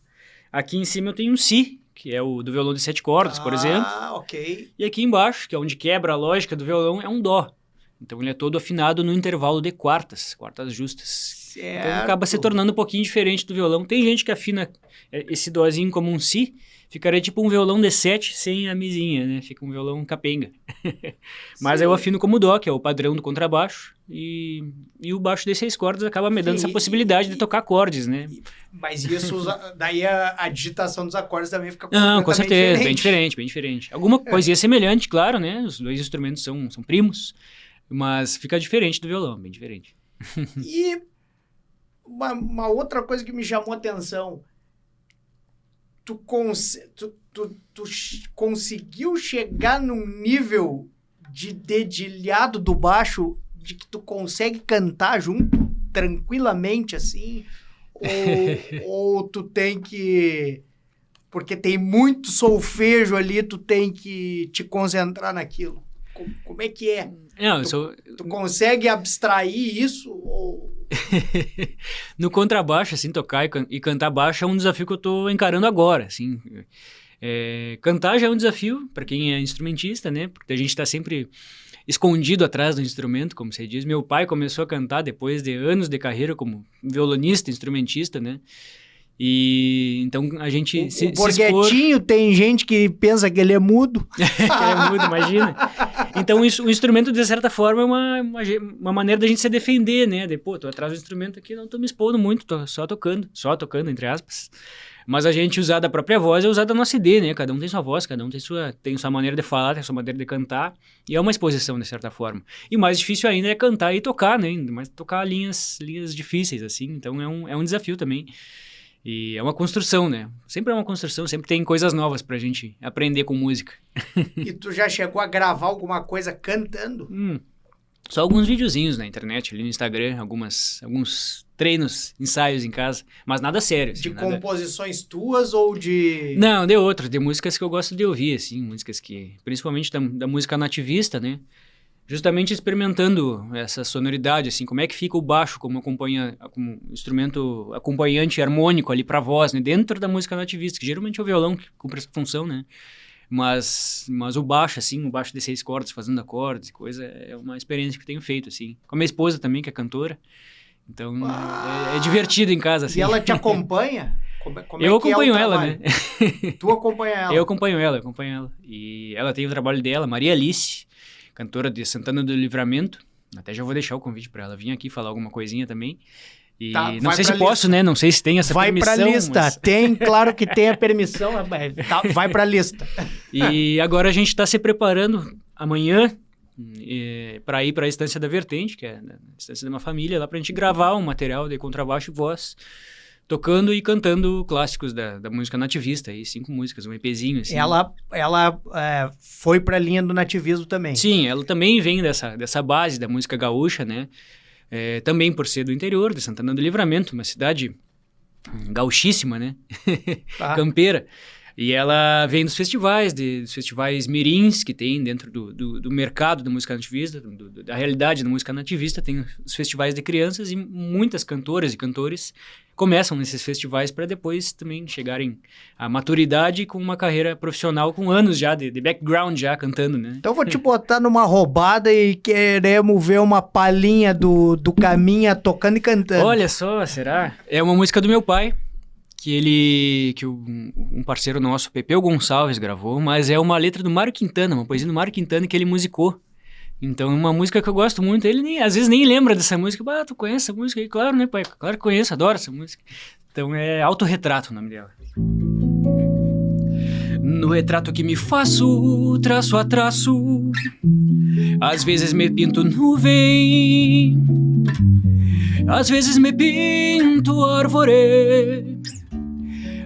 Aqui em cima eu tenho um Si, que é o do violão de 7 cordas, por exemplo. Ah, ok. E aqui embaixo, que é onde quebra a lógica do violão, é um Dó. Então ele é todo afinado no intervalo de quartas justas. Certo. Então acaba se tornando um pouquinho diferente do violão. Tem gente que afina esse Dózinho como um Si, ficaria tipo um violão de 7 sem a mizinha, né? Fica um violão capenga. Mas eu afino como Dó, que é o padrão do contrabaixo, e o baixo de 6 cordas acaba me dando essa possibilidade de tocar acordes, né? Mas isso, daí a digitação dos acordes também fica Não, com certeza, diferente. bem diferente. Alguma coisinha semelhante, claro, né? Os dois instrumentos são primos, mas fica diferente do violão, bem diferente. E uma outra coisa que me chamou a atenção, tu conseguiu chegar num nível de dedilhado do baixo de que tu consegue cantar junto tranquilamente, assim? Ou tu tem que... Porque tem muito solfejo ali, tu tem que te concentrar naquilo. Como é que é? Não, tu consegue abstrair isso? Ou... No contrabaixo, assim, tocar e cantar baixo é um desafio que eu tô encarando agora, assim. Cantar já é um desafio para quem é instrumentista, né? Porque a gente tá sempre escondido atrás do instrumento, como você diz. Meu pai começou a cantar depois de anos de carreira como violonista, instrumentista, né? E então a gente o Borghettino tem gente que pensa que ele é mudo. Que ele é mudo, imagina. Então o instrumento, de certa forma, é uma maneira da gente se defender, né? Tô atrás do instrumento aqui, não tô me expondo muito, tô só tocando, entre aspas. Mas a gente usar da própria voz é usar da nossa ideia, né? Cada um tem sua voz, cada um tem sua maneira de falar, tem sua maneira de cantar. E é uma exposição, de certa forma. E mais difícil ainda é cantar e tocar, né? Mas tocar linhas difíceis, assim. Então é um desafio também. E é uma construção, né? Sempre é uma construção, sempre tem coisas novas pra gente aprender com música. E tu já chegou a gravar alguma coisa cantando? Só alguns videozinhos na internet, ali no Instagram, alguns treinos, ensaios em casa, mas nada sério. Assim, de composições tuas ou de... Não, de músicas que eu gosto de ouvir, assim, músicas que... Principalmente da música nativista, né? justamente experimentando essa sonoridade, assim, como é que fica o baixo como instrumento acompanhante harmônico ali pra voz, né, dentro da música nativista, que geralmente é o violão que cumpre essa função, né, mas o baixo, assim, o baixo de 6 cordas, fazendo acordes e coisa, é uma experiência que eu tenho feito, assim, com a minha esposa também, que é cantora, então é divertido em casa, assim. E ela te acompanha? Como Eu é que acompanho é o ela, trabalho? né? Tu acompanha ela? Eu acompanho ela. E ela tem o trabalho dela, Maria Alice, cantora de Santana do Livramento. Até já vou deixar o convite para ela vir aqui falar alguma coisinha também. E Tá, não sei se posso, né? Não sei se tem essa permissão. Vai pra lista. Mas... Tem, claro que tem a permissão. Tá, vai pra lista. E agora a gente está se preparando amanhã para ir para a Estância da Vertente, que é a Estância de uma Família, lá pra gente gravar um material de contrabaixo e voz, tocando e cantando clássicos da música nativista, aí 5 músicas, um EPzinho, assim. Ela foi pra linha do nativismo também. Sim, ela também vem dessa base da música gaúcha, né? Também por ser do interior, de Santana do Livramento, uma cidade gauchíssima, né? Tá. Campeira. E ela vem dos festivais mirins que tem dentro do mercado da música nativista, da realidade da música nativista, tem os festivais de crianças e muitas cantoras e cantores começam nesses festivais para depois também chegarem à maturidade com uma carreira profissional com anos já de background já cantando, né? Então eu vou te botar numa roubada e queremos ver uma palhinha do Caminha tocando e cantando. Olha só, será? É uma música do meu pai, que um parceiro nosso, Pepeu Gonçalves, gravou, mas é uma letra do Mário Quintana, uma poesia do Mário Quintana que ele musicou. Então é uma música que eu gosto muito, ele às vezes nem lembra dessa música. Tu conhece essa música aí? Claro, né, pai? Claro que conheço, adoro essa música. Então é Autorretrato o nome dela. No retrato que me faço, traço a traço, às vezes me pinto nuvem, às vezes me pinto árvore,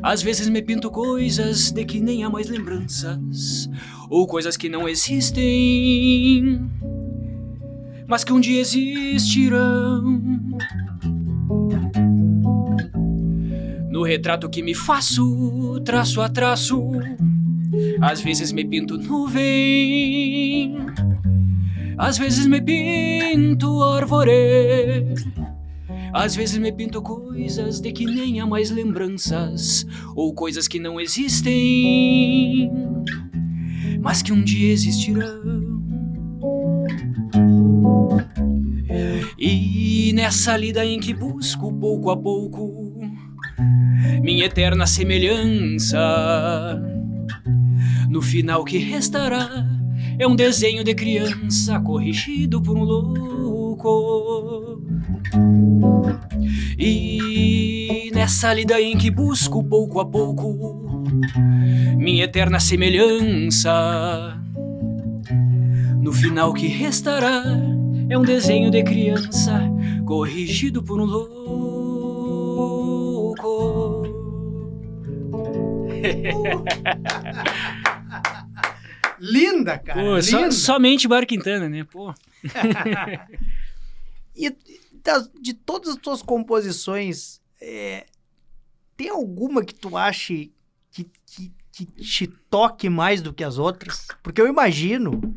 às vezes me pinto coisas de que nem há mais lembranças, ou coisas que não existem, mas que um dia existirão. No retrato que me faço, traço a traço, às vezes me pinto nuvem, às vezes me pinto árvore, às vezes me pinto coisas de que nem há mais lembranças, ou coisas que não existem, mas que um dia existirão. E nessa lida em que busco pouco a pouco minha eterna semelhança, no final que restará é um desenho de criança corrigido por um louco. E nessa lida em que busco pouco a pouco minha eterna semelhança, no final que restará é um desenho de criança corrigido por um louco. Linda, cara. Pô, linda. Somente Mário Quintana, né? Pô. E de todas as tuas composições, tem alguma que tu ache que te toque mais do que as outras? Porque eu imagino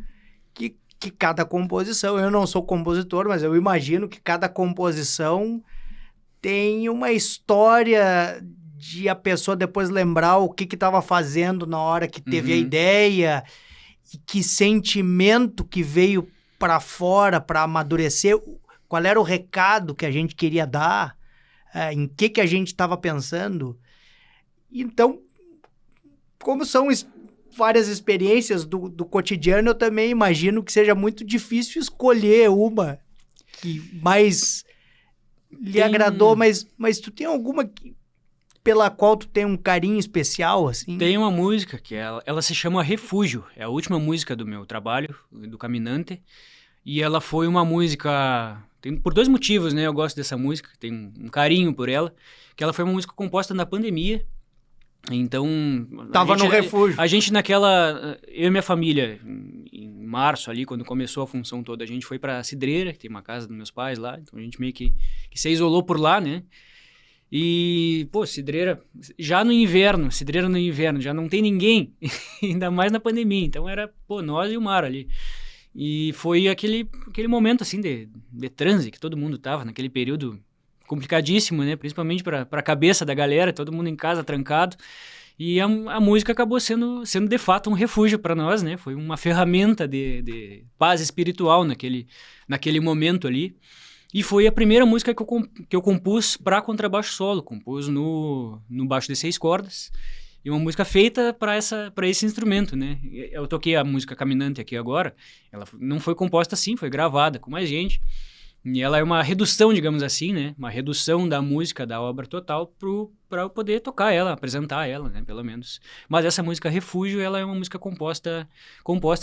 que cada composição, eu não sou compositor, mas eu imagino que cada composição tem uma história de a pessoa depois lembrar o que estava fazendo na hora que teve a ideia, e que sentimento que veio para fora para amadurecer, qual era o recado que a gente queria dar, em que a gente estava pensando. Então, como são várias experiências do cotidiano, eu também imagino que seja muito difícil escolher uma que mais lhe agradou, mas tu tem alguma pela qual tu tem um carinho especial, assim? Tem uma música que ela se chama Refúgio, é a última música do meu trabalho, do Caminante, e ela foi uma música... por 2 motivos, né? Eu gosto dessa música, tenho um carinho por ela, que ela foi uma música composta na pandemia. Então... Tava no refúgio. A gente naquela... Eu e minha família, em março ali, quando começou a função toda, a gente foi pra Cidreira, que tem uma casa dos meus pais lá, então a gente meio que se isolou por lá, né? E, pô, Cidreira no inverno, já não tem ninguém, ainda mais na pandemia, então era, pô, nós e o mar ali. E foi aquele momento, assim, de transe que todo mundo tava, naquele período complicadíssimo, né? Principalmente para a cabeça da galera, todo mundo em casa, trancado. E a música acabou sendo de fato um refúgio para nós, né? Foi uma ferramenta de paz espiritual naquele momento ali. E foi a primeira música que eu compus para contrabaixo solo. Compus no baixo de 6 cordas. E uma música feita para esse instrumento, né? Eu toquei a música Caminante aqui agora. Ela não foi composta assim, foi gravada com mais gente. E ela é uma redução, digamos assim, né? Uma redução da música, da obra total, para eu poder tocar ela, apresentar ela, né? Pelo menos. Mas essa música Refúgio, ela é uma música composta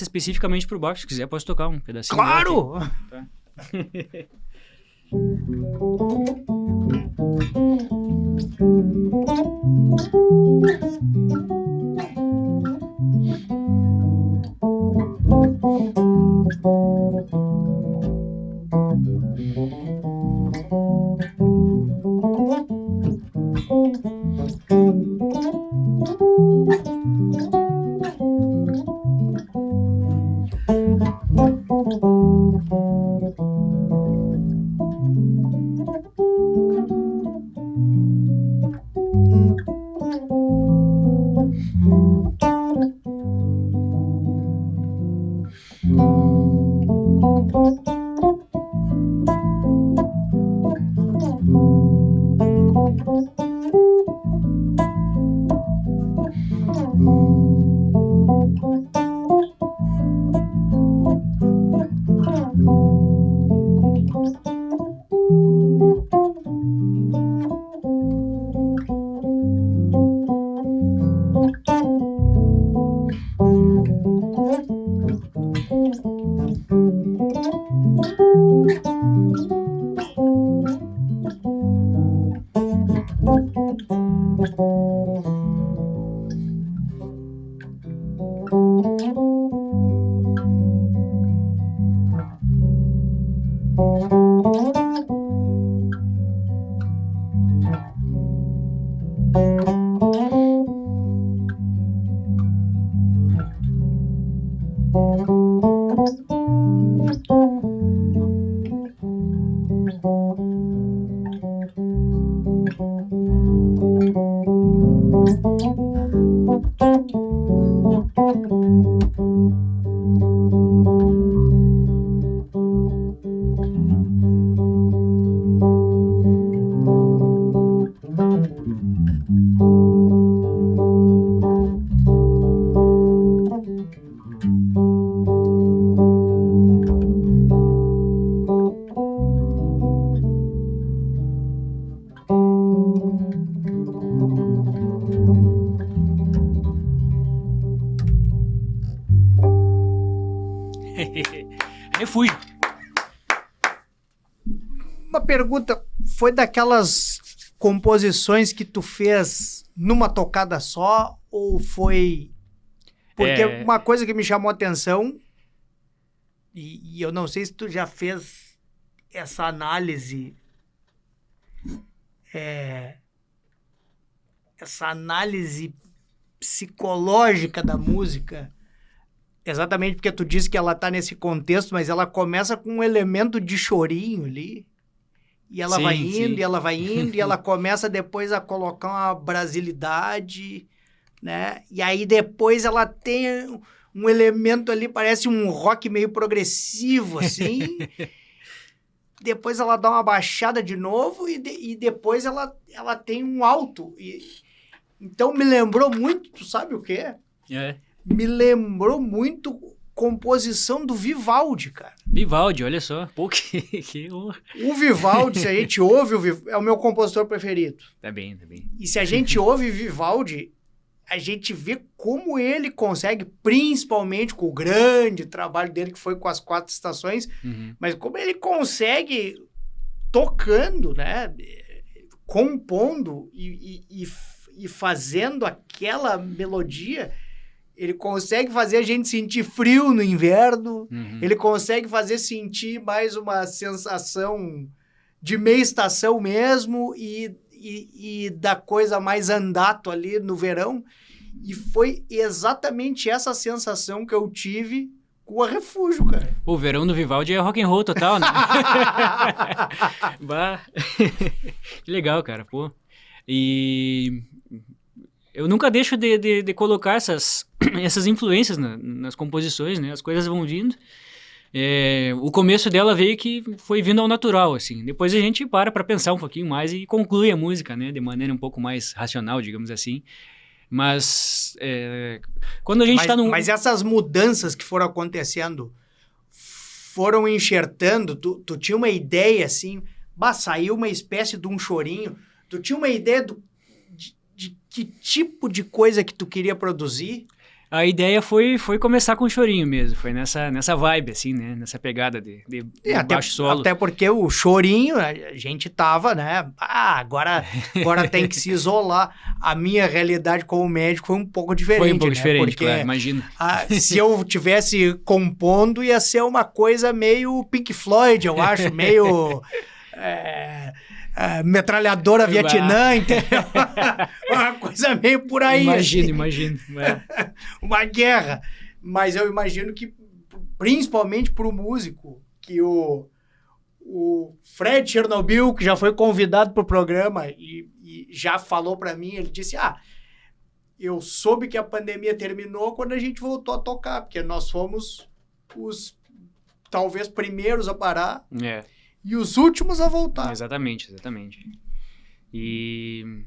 especificamente para o baixo. Se quiser, posso tocar um pedacinho. Claro! Tá. Refúgio. Uma pergunta, foi daquelas composições que tu fez numa tocada só ou foi... Porque uma coisa que me chamou a atenção, e eu não sei se tu já fez essa análise, essa análise psicológica da música, exatamente porque tu disse que ela tá nesse contexto, mas ela começa com um elemento de chorinho ali, e ela vai indo, e ela vai indo, e ela começa depois a colocar uma brasilidade, né? E aí depois ela tem um elemento ali, parece um rock meio progressivo, assim. Depois ela dá uma baixada de novo e depois ela tem um alto. Então me lembrou muito, tu sabe o quê? Me lembrou muito composição do Vivaldi, cara. Vivaldi, olha só. Pô, que honra. O Vivaldi, se a gente ouve, é o meu compositor preferido. Tá bem. E se a gente ouve Vivaldi, a gente vê como ele consegue, principalmente com o grande trabalho dele, que foi com as 4 estações, mas como ele consegue, tocando, né, compondo e fazendo aquela melodia, ele consegue fazer a gente sentir frio no inverno, ele consegue fazer sentir mais uma sensação de meia estação mesmo e da coisa mais andato ali no verão. E foi exatamente essa sensação que eu tive Rua Refúgio, cara. O verão do Vivaldi é rock and roll total, né? Bah. Que legal, cara, pô. E eu nunca deixo de colocar essas influências nas composições, né? As coisas vão vindo. O começo dela veio que foi vindo ao natural, assim. Depois a gente para pensar um pouquinho mais e conclui a música, né? De maneira um pouco mais racional, digamos assim. Mas quando a gente tá num... Mas essas mudanças que foram acontecendo, foram enxertando, tu tinha uma ideia, assim, saiu uma espécie de um chorinho, tu tinha uma ideia de que tipo de coisa que tu queria produzir? A ideia foi começar com o chorinho mesmo, foi nessa vibe, assim, né? Nessa pegada de baixo solo. Até porque o chorinho, a gente tava, né? Agora tem que se isolar. A minha realidade como médico foi um pouco diferente. Foi um pouco diferente, porque, claro, imagina. Se eu tivesse compondo, ia ser uma coisa meio Pink Floyd, eu acho, meio... metralhadora Vietnã, entendeu? Uma coisa meio por aí. Imagino. Uma guerra. Mas eu imagino que, principalmente para o músico, que o Fred Chernobyl, que já foi convidado para o programa e já falou para mim, ele disse, eu soube que a pandemia terminou quando a gente voltou a tocar, porque nós fomos os, talvez, primeiros a parar. E os últimos a voltar. Exatamente. E...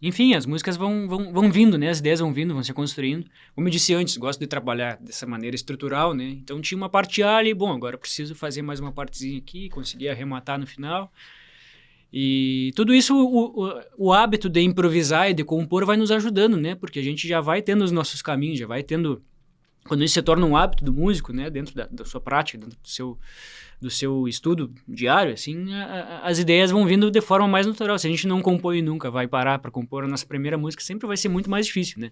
Enfim, as músicas vão vindo, né? As ideias vão vindo, vão se construindo. Como eu disse antes, gosto de trabalhar dessa maneira estrutural, né? Então tinha uma parte A ali, agora eu preciso fazer mais uma partezinha aqui, conseguir arrematar no final. E tudo isso, o hábito de improvisar e de compor vai nos ajudando, né? Porque a gente já vai tendo os nossos caminhos, já vai tendo... Quando isso se torna um hábito do músico, né? Dentro da sua prática, dentro do seu estudo diário, assim, as ideias vão vindo de forma mais natural. Se a gente não compõe nunca, vai parar para compor a nossa primeira música, sempre vai ser muito mais difícil, né?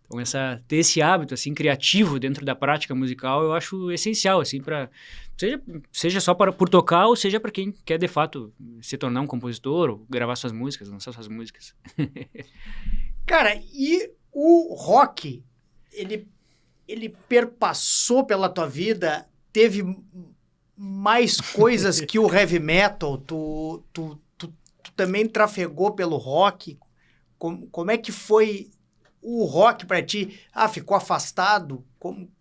Então, ter esse hábito, assim, criativo dentro da prática musical, eu acho essencial, assim, para seja só por tocar, ou seja para quem quer, de fato, se tornar um compositor, ou gravar suas músicas, lançar suas músicas. Cara, e o rock, ele perpassou pela tua vida, teve mais coisas que o heavy metal, tu também trafegou pelo rock, como é que foi o rock pra ti? Ficou afastado?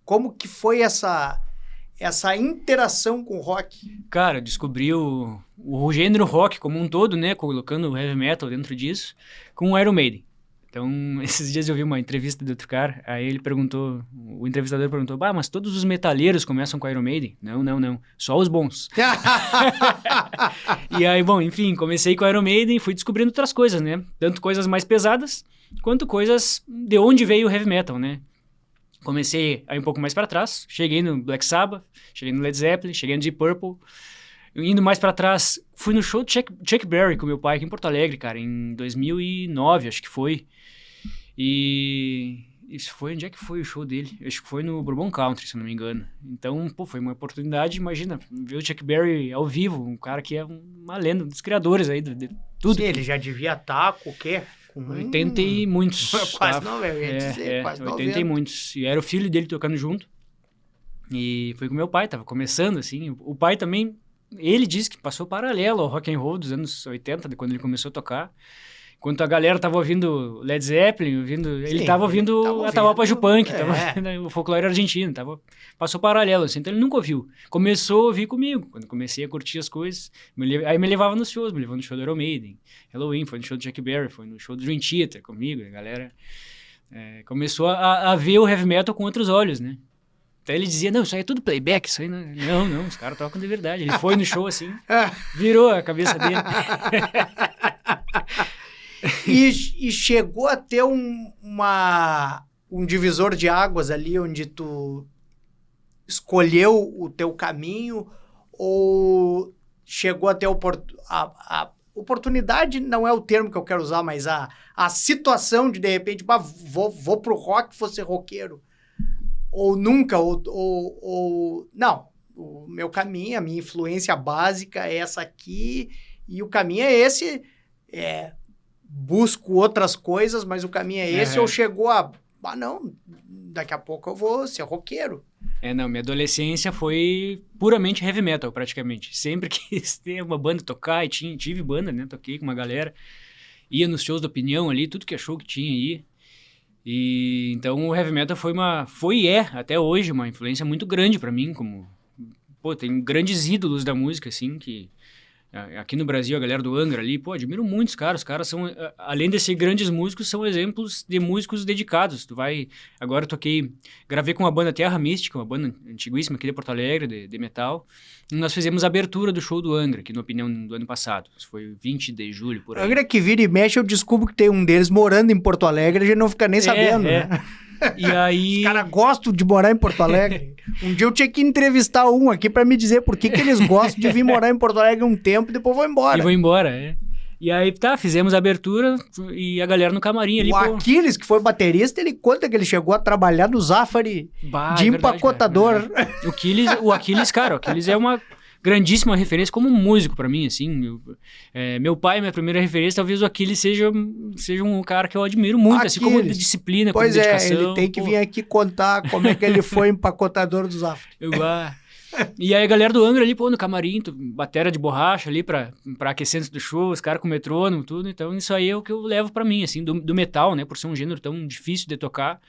Como que foi essa interação com o rock? Cara, eu descobri o gênero rock como um todo, né, colocando o heavy metal dentro disso, com o Iron Maiden. Então, esses dias eu vi uma entrevista de outro cara, aí o entrevistador perguntou, mas todos os metaleiros começam com Iron Maiden? Não, só os bons. E aí, enfim, comecei com Iron Maiden, fui descobrindo outras coisas, né? Tanto coisas mais pesadas, quanto coisas de onde veio o heavy metal, né? Comecei aí um pouco mais para trás, cheguei no Black Sabbath, cheguei no Led Zeppelin, cheguei no Deep Purple. Indo mais pra trás, fui no show de Chuck Berry com meu pai aqui em Porto Alegre, cara, em 2009, acho que foi. E isso foi, onde é que foi o show dele? Acho que foi no Bourbon Country, se eu não me engano. Então, foi uma oportunidade, imagina, ver o Chuck Berry ao vivo, um cara que é uma lenda, um dos criadores aí de tudo. Sim, ele já devia estar com o quê? 80 e muitos. Quase 90, eu ia dizer, quase 80 90. e muitos. E era o filho dele tocando junto. E foi com meu pai, tava começando, assim. O pai também, ele disse que passou paralelo ao rock and roll dos anos 80, de quando ele começou a tocar. Enquanto a galera tava ouvindo Led Zeppelin, ele tava ouvindo Atahualpa Yupanqui, tava ouvindo o folclore argentino, passou paralelo, assim, então ele nunca ouviu. Começou a ouvir comigo, quando comecei a curtir as coisas, aí me levava nos shows, me levava no show do Iron Maiden, Halloween, foi no show do Chuck Berry, foi no show do Dream Theater comigo, a galera começou a ver o heavy metal com outros olhos, né? Então ele dizia, não, isso aí é tudo playback, isso aí não, os caras tocam de verdade. Ele foi no show assim, virou a cabeça dele. E chegou a ter um divisor de águas ali, onde tu escolheu o teu caminho, ou chegou a ter a oportunidade, não é o termo que eu quero usar, mas a situação de repente, vou pro rock, vou ser roqueiro. Ou nunca, ou não, o meu caminho, a minha influência básica é essa aqui, e o caminho é esse, busco outras coisas, mas o caminho é esse, ou chegou não, daqui a pouco eu vou ser roqueiro. Não, minha adolescência foi puramente heavy metal, praticamente. Sempre quis ter uma banda tocar, e tive banda, né? Toquei com uma galera. Ia nos shows da Opinião ali, tudo que achou que tinha aí. E então o heavy metal foi e é, até hoje, uma influência muito grande pra mim, como... Pô, tem grandes ídolos da música, assim, que... Aqui no Brasil, a galera do Angra ali, pô, admiro muito os caras. Os caras são, além de ser grandes músicos, são exemplos de músicos dedicados. Agora eu gravei com uma banda Terra Mística, uma banda antiguíssima aqui de Porto Alegre, de metal. E nós fizemos a abertura do show do Angra, aqui no Opinião do ano passado. Isso foi 20 de julho, por aí. Angra que vira e mexe, eu descubro que tem um deles morando em Porto Alegre, a gente não fica nem sabendo, né? E aí... Os caras gostam de morar em Porto Alegre. Um dia eu tinha que entrevistar um aqui pra me dizer por que eles gostam de vir morar em Porto Alegre um tempo e depois vão embora. E vão embora, E aí, fizemos a abertura e a galera no camarim ali, O Aquiles, que foi baterista, ele conta que ele chegou a trabalhar no Zafari de empacotador. Verdade. O Aquiles, cara, o Aquiles é uma grandíssima referência como músico pra mim, assim. Meu pai, minha primeira referência, talvez o Aquiles seja um cara que eu admiro muito, Aquiles, assim como de disciplina, como dedicação. Ele tem que vir aqui contar como é que ele foi empacotador do Zafari. E aí a galera do Angra ali, no camarim, batera de borracha ali pra aquecer antes do show, os caras com metrônomo, tudo. Então isso aí é o que eu levo pra mim, assim, do metal, né? Por ser um gênero tão difícil de tocar,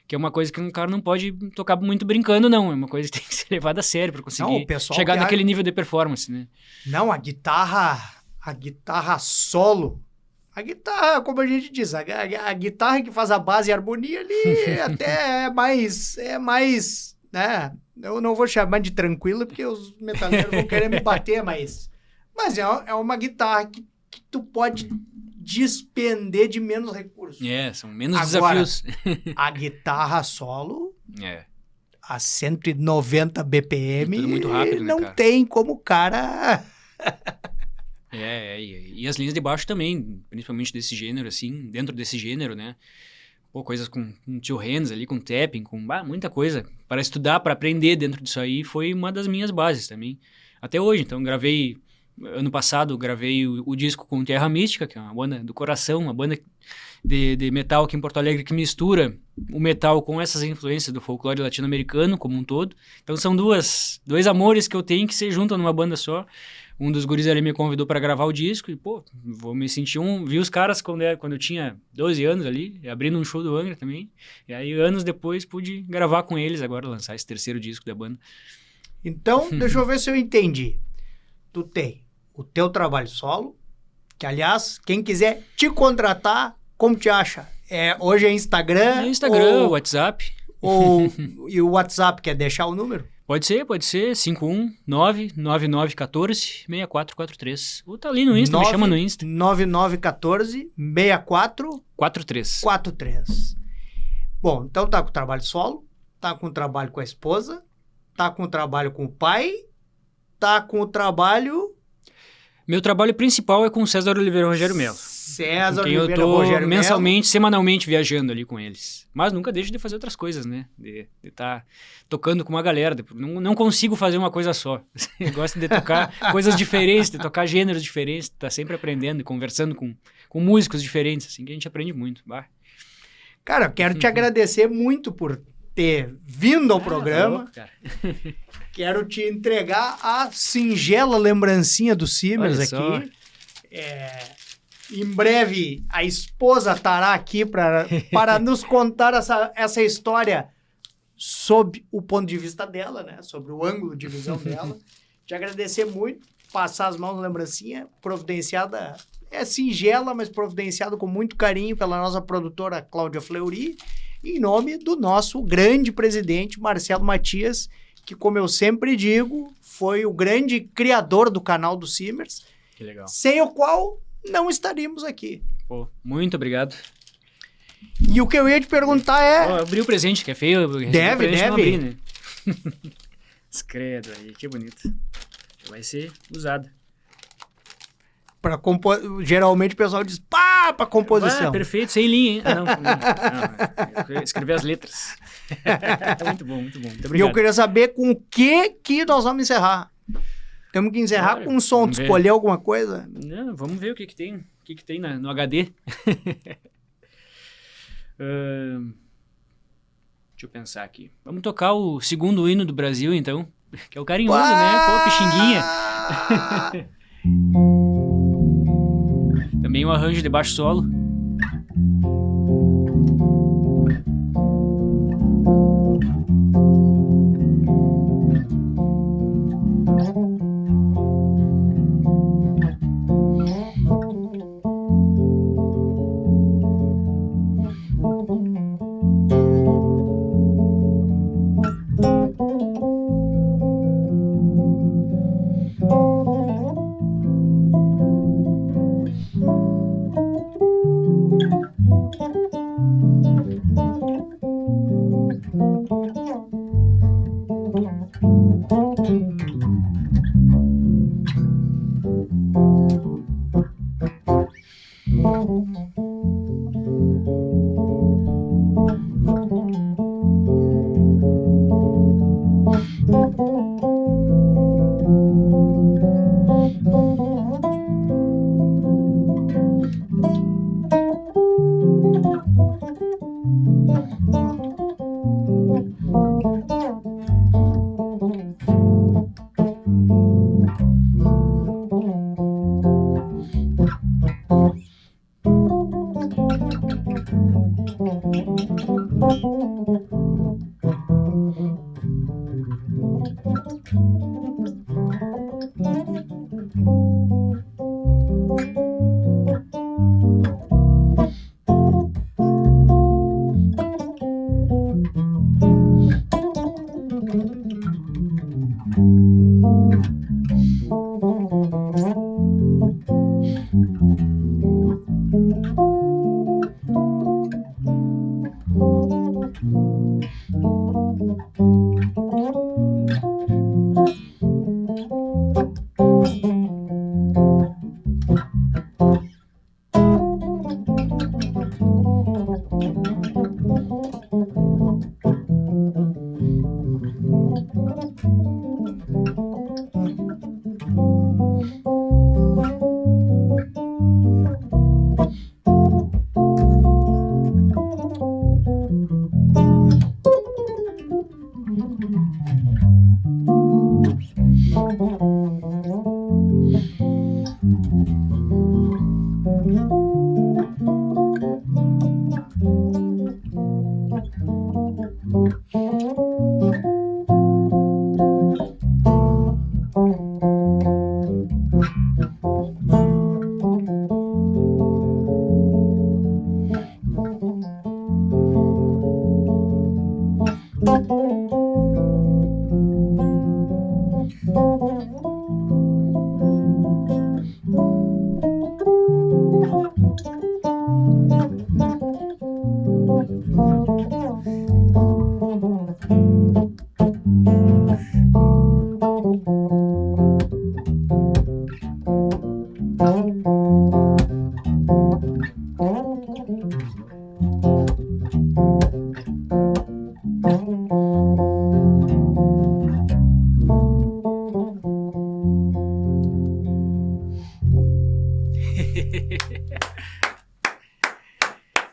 que é uma coisa que um cara não pode tocar muito brincando, não. É uma coisa que tem que ser levada a sério pra conseguir chegar naquele nível de performance, né? Não, a guitarra solo, a guitarra, como a gente diz, a guitarra que faz a base e a harmonia ali até é mais, né? Eu não vou chamar de tranquila, porque os metaleiros vão querer me bater, mas é uma guitarra que tu pode despender de menos recursos. São menos desafios. A guitarra solo, a 190 BPM, tudo muito rápido, né, não cara? tem como o cara... E as linhas de baixo também, principalmente desse gênero, assim, dentro desse gênero, né? Coisas com two hands ali, com tapping, com muita coisa para estudar, para aprender dentro disso aí, foi uma das minhas bases também. Até hoje, então, ano passado, gravei o disco com Terra Mística, que é uma banda do coração, uma banda de metal aqui em Porto Alegre que mistura o metal com essas influências do folclore latino-americano como um todo. Então são dois amores que eu tenho que se juntam numa banda só. Um dos guris ali me convidou para gravar o disco e, vou me sentir vi os caras quando eu tinha 12 anos ali, abrindo um show do Angra também. E aí, anos depois, pude gravar com eles agora, lançar esse terceiro disco da banda. Então, deixa eu ver se eu entendi. Tu tem o teu trabalho solo, que, aliás, quem quiser te contratar, como te acha? Hoje é Instagram? Instagram, WhatsApp. E o WhatsApp, quer deixar o número? Pode ser, 519-9914-6443. Ou tá ali no Insta, me chama no Insta. 9914-6443. Bom, então tá com o trabalho solo, tá com o trabalho com a esposa, tá com o trabalho com o pai, tá com o trabalho... Meu trabalho principal é com o César Oliveira Rogério Melo. César Oliveira Rogério Melo. Eu tô mensalmente, semanalmente viajando ali com eles. Mas nunca deixo de fazer outras coisas, né? De estar tocando com uma galera. Não consigo fazer uma coisa só. Eu gosto de tocar coisas diferentes, de tocar gêneros diferentes, de estar sempre aprendendo e conversando com músicos diferentes, assim, que a gente aprende muito. Cara, eu quero te agradecer muito por ter vindo ao programa. Tá louco, cara. Quero te entregar a singela lembrancinha do Simers aqui. Em breve, a esposa estará aqui para nos contar essa história sob o ponto de vista dela, né? Sobre o ângulo de visão dela. Te agradecer muito, passar as mãos na lembrancinha, providenciada, singela, mas providenciada com muito carinho pela nossa produtora Cláudia Fleury, em nome do nosso grande presidente, Marcelo Matias, que, como eu sempre digo, foi o grande criador do canal do Simers. Que legal. Sem o qual não estaríamos aqui. Muito obrigado. E o que eu ia te perguntar é... Eu abri o presente, que é feio. Deve. Não abri, né? Escredo aí, que bonito. Vai ser usado. Geralmente o pessoal diz, pra composição. Perfeito, sem linha, hein? Não. Eu escrevi as letras. Muito bom, muito bom. Muito obrigado. E eu queria saber com o que nós vamos encerrar. Temos que encerrar com um som, de escolher alguma coisa? Não, vamos ver o que tem. O que tem no HD. Deixa eu pensar aqui. Vamos tocar o segundo hino do Brasil, então. Que é o Carinhoso, né? Pô, Pixinguinha. Também um arranjo de baixo solo.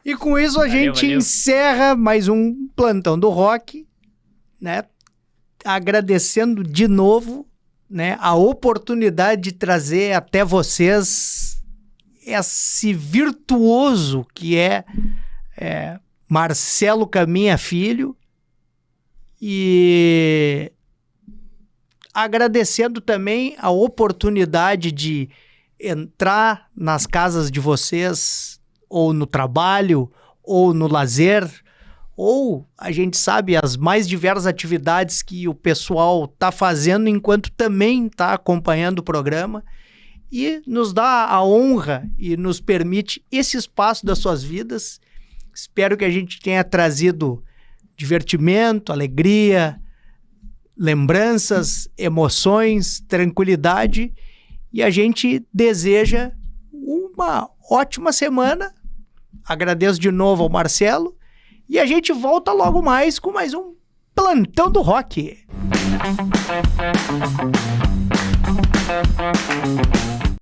E com isso a gente encerra mais um Plantão do Rock, né? Agradecendo de novo, né, a oportunidade de trazer até vocês esse virtuoso que é Marcelo Caminha Filho, e agradecendo também a oportunidade de entrar nas casas de vocês, ou no trabalho, ou no lazer, ou a gente sabe as mais diversas atividades que o pessoal está fazendo enquanto também está acompanhando o programa, e nos dá a honra e nos permite esse espaço das suas vidas. Espero que a gente tenha trazido divertimento, alegria, lembranças, emoções, tranquilidade, e a gente deseja uma ótima semana. Agradeço de novo ao Marcelo e a gente volta logo mais com mais um Plantão do Rock.